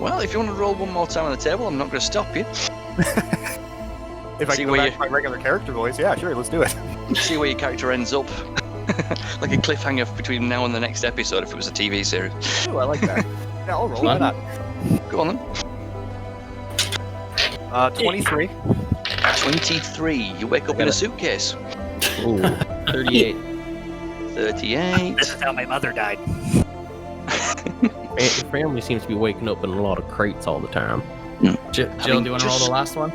Speaker 2: Well, if you want to roll one more time on the table, I'm not going to stop you.
Speaker 5: If I
Speaker 2: See
Speaker 5: can go
Speaker 2: where
Speaker 5: back to my regular character voice, yeah, sure, let's do it.
Speaker 2: See where your character ends up. Like a cliffhanger between now and the next episode if it was a TV series.
Speaker 5: Ooh, I like that. Yeah, I'll roll. Why not?
Speaker 2: Go on then.
Speaker 5: 23.
Speaker 2: 23. You wake up in a suitcase.
Speaker 4: Ooh, 38.
Speaker 2: 38.
Speaker 5: This is how my mother died.
Speaker 4: Your family seems to be waking up in a lot of crates all the time.
Speaker 3: Jill, do you want to roll the last one?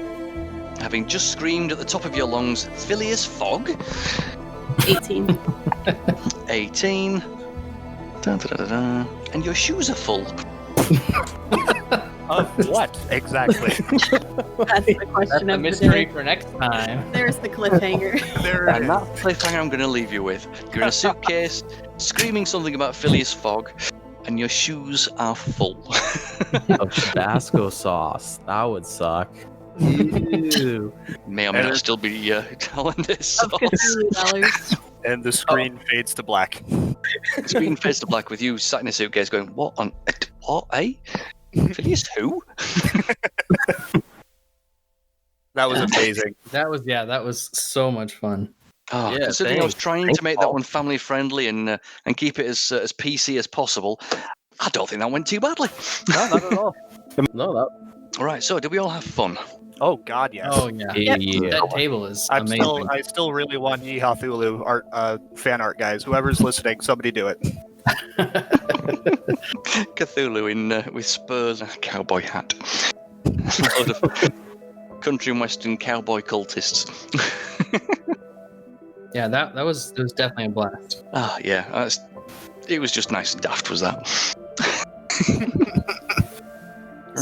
Speaker 2: Having just screamed at the top of your lungs, Phileas Fogg.
Speaker 1: 18.
Speaker 2: 18. Dun, dun, dun, dun, dun. And your shoes are full.
Speaker 5: Of what exactly?
Speaker 1: That's the question
Speaker 3: That's a
Speaker 1: of
Speaker 3: mystery
Speaker 1: the day.
Speaker 3: for next time.
Speaker 1: There's the cliffhanger.
Speaker 5: There it
Speaker 2: And
Speaker 5: is.
Speaker 2: that cliffhanger I'm going to leave you with. You're in a suitcase, screaming something about Phileas Fogg, and your shoes are full.
Speaker 4: Of Tabasco sauce. That would suck. Ew.
Speaker 2: May or may not still be hollandaise
Speaker 1: Of
Speaker 2: sauce.
Speaker 1: Cthulhu dollars.
Speaker 5: And the screen fades to black.
Speaker 2: Screen fades to black with you sat in a suitcase going, what on... What, eh? Phileas who?
Speaker 5: That was amazing.
Speaker 3: That was so much fun.
Speaker 2: Oh,
Speaker 4: Yeah,
Speaker 2: considering I was
Speaker 4: thanks.
Speaker 2: trying to make that one family friendly and keep it as PC as possible, I don't think that went too badly.
Speaker 5: No, not at all.
Speaker 4: No, that.
Speaker 2: All right, so did we all have fun?
Speaker 5: Oh God, yes.
Speaker 3: Oh yeah.
Speaker 4: Yeah.
Speaker 3: That table is amazing.
Speaker 5: I still really want Yeehaw Thulu art, fan art, guys. Whoever's listening, somebody do it.
Speaker 2: Cthulhu in with spurs and a cowboy hat. A load of country and western cowboy cultists.
Speaker 3: Yeah, that was definitely a blast.
Speaker 2: Ah, yeah, it was just nice and daft, was that?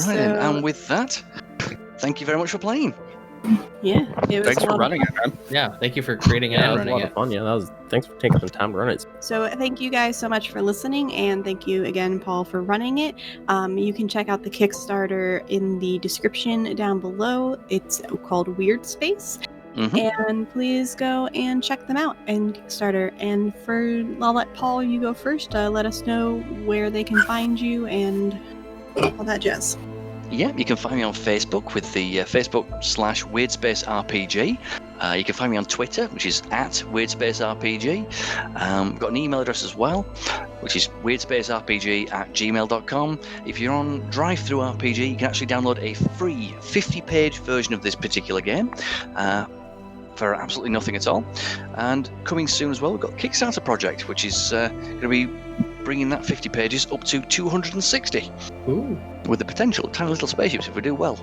Speaker 2: Right, and with that, thank you very much for playing.
Speaker 1: Yeah, it was
Speaker 3: Thanks
Speaker 1: a
Speaker 3: for
Speaker 1: lot of
Speaker 3: running it, man. Yeah, thank you for creating it
Speaker 4: Yeah,
Speaker 3: and
Speaker 4: that was a
Speaker 3: running
Speaker 4: lot
Speaker 3: it.
Speaker 4: of fun. Yeah, thanks for taking the time to run it.
Speaker 1: So thank you guys so much for listening, and thank you again, Paul, for running it. You can check out the Kickstarter in the description down below. It's called Weirdspace. And please go and check them out in Kickstarter. And I'll let Paul, you go first. Let us know where they can find you and all that jazz.
Speaker 2: Yeah, you can find me on Facebook with the Facebook/Weirdspace RPG. You can find me on Twitter, which is @WeirdspaceRPG. We've got an email address as well, which is weirdspacerpg@gmail.com. If you're on DriveThruRPG, you can actually download a free 50-page version of this particular game for absolutely nothing at all. And coming soon as well, we've got a Kickstarter project, which is going to be bringing that 50 pages up to 260.
Speaker 3: Ooh.
Speaker 2: With the potential tiny little spaceships if we do well.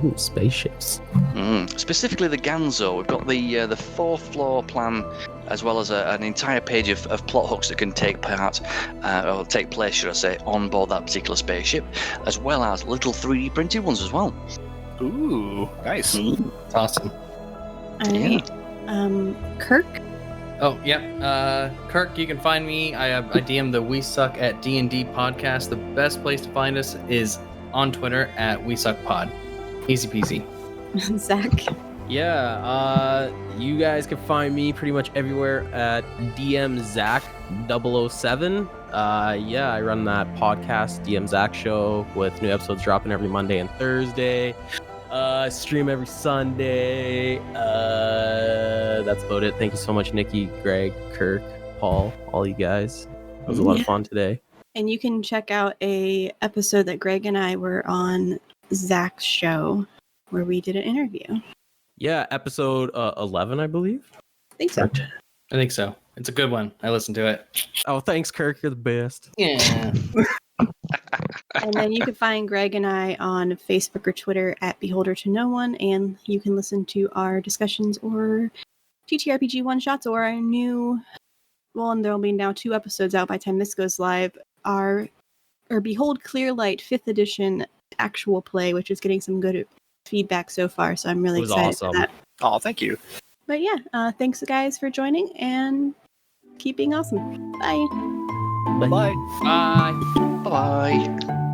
Speaker 4: Ooh, spaceships.
Speaker 2: Specifically the Ganzo. We've got the 4th floor plan, as well as an entire page of plot hooks that can take place, should I say, on board that particular spaceship, as well as little 3D printed ones as well.
Speaker 5: Ooh, nice.
Speaker 3: That's awesome.
Speaker 1: All right. Kirk?
Speaker 3: Oh, yeah. Kirk, you can find me. I DM the We Suck at D&D podcast. The best place to find us is on Twitter at We Suck Pod. Easy peasy.
Speaker 1: Zack?
Speaker 4: Yeah, you guys can find me pretty much everywhere at DMZack 007. Yeah, I run that podcast, DMZack Show, with new episodes dropping every Monday and Thursday. Stream every Sunday. That's about it. Thank you so much, Nikki, Greg, Kirk, Paul, all you guys. It was a lot of fun today.
Speaker 1: And you can check out a episode that Greg and I were on Zach's show where we did an interview.
Speaker 4: Yeah, episode 11, I believe.
Speaker 1: I think so.
Speaker 3: I think so. It's a good one. I listened to it.
Speaker 4: Oh, thanks, Kirk. You're the best.
Speaker 3: Yeah.
Speaker 1: And then you can find Greg and I on Facebook or Twitter at Beholder to No One, and you can listen to our discussions or TTRPG one-shots or our new, well, and there will be now 2 episodes out by the time this goes live, our Behold Clearlight 5th edition actual play, which is getting some good feedback so far, so I'm really excited for that.
Speaker 5: Oh, thank you.
Speaker 1: But yeah, thanks guys for joining, and keep being awesome. Bye.
Speaker 5: Bye.
Speaker 3: Bye.
Speaker 2: Bye-bye.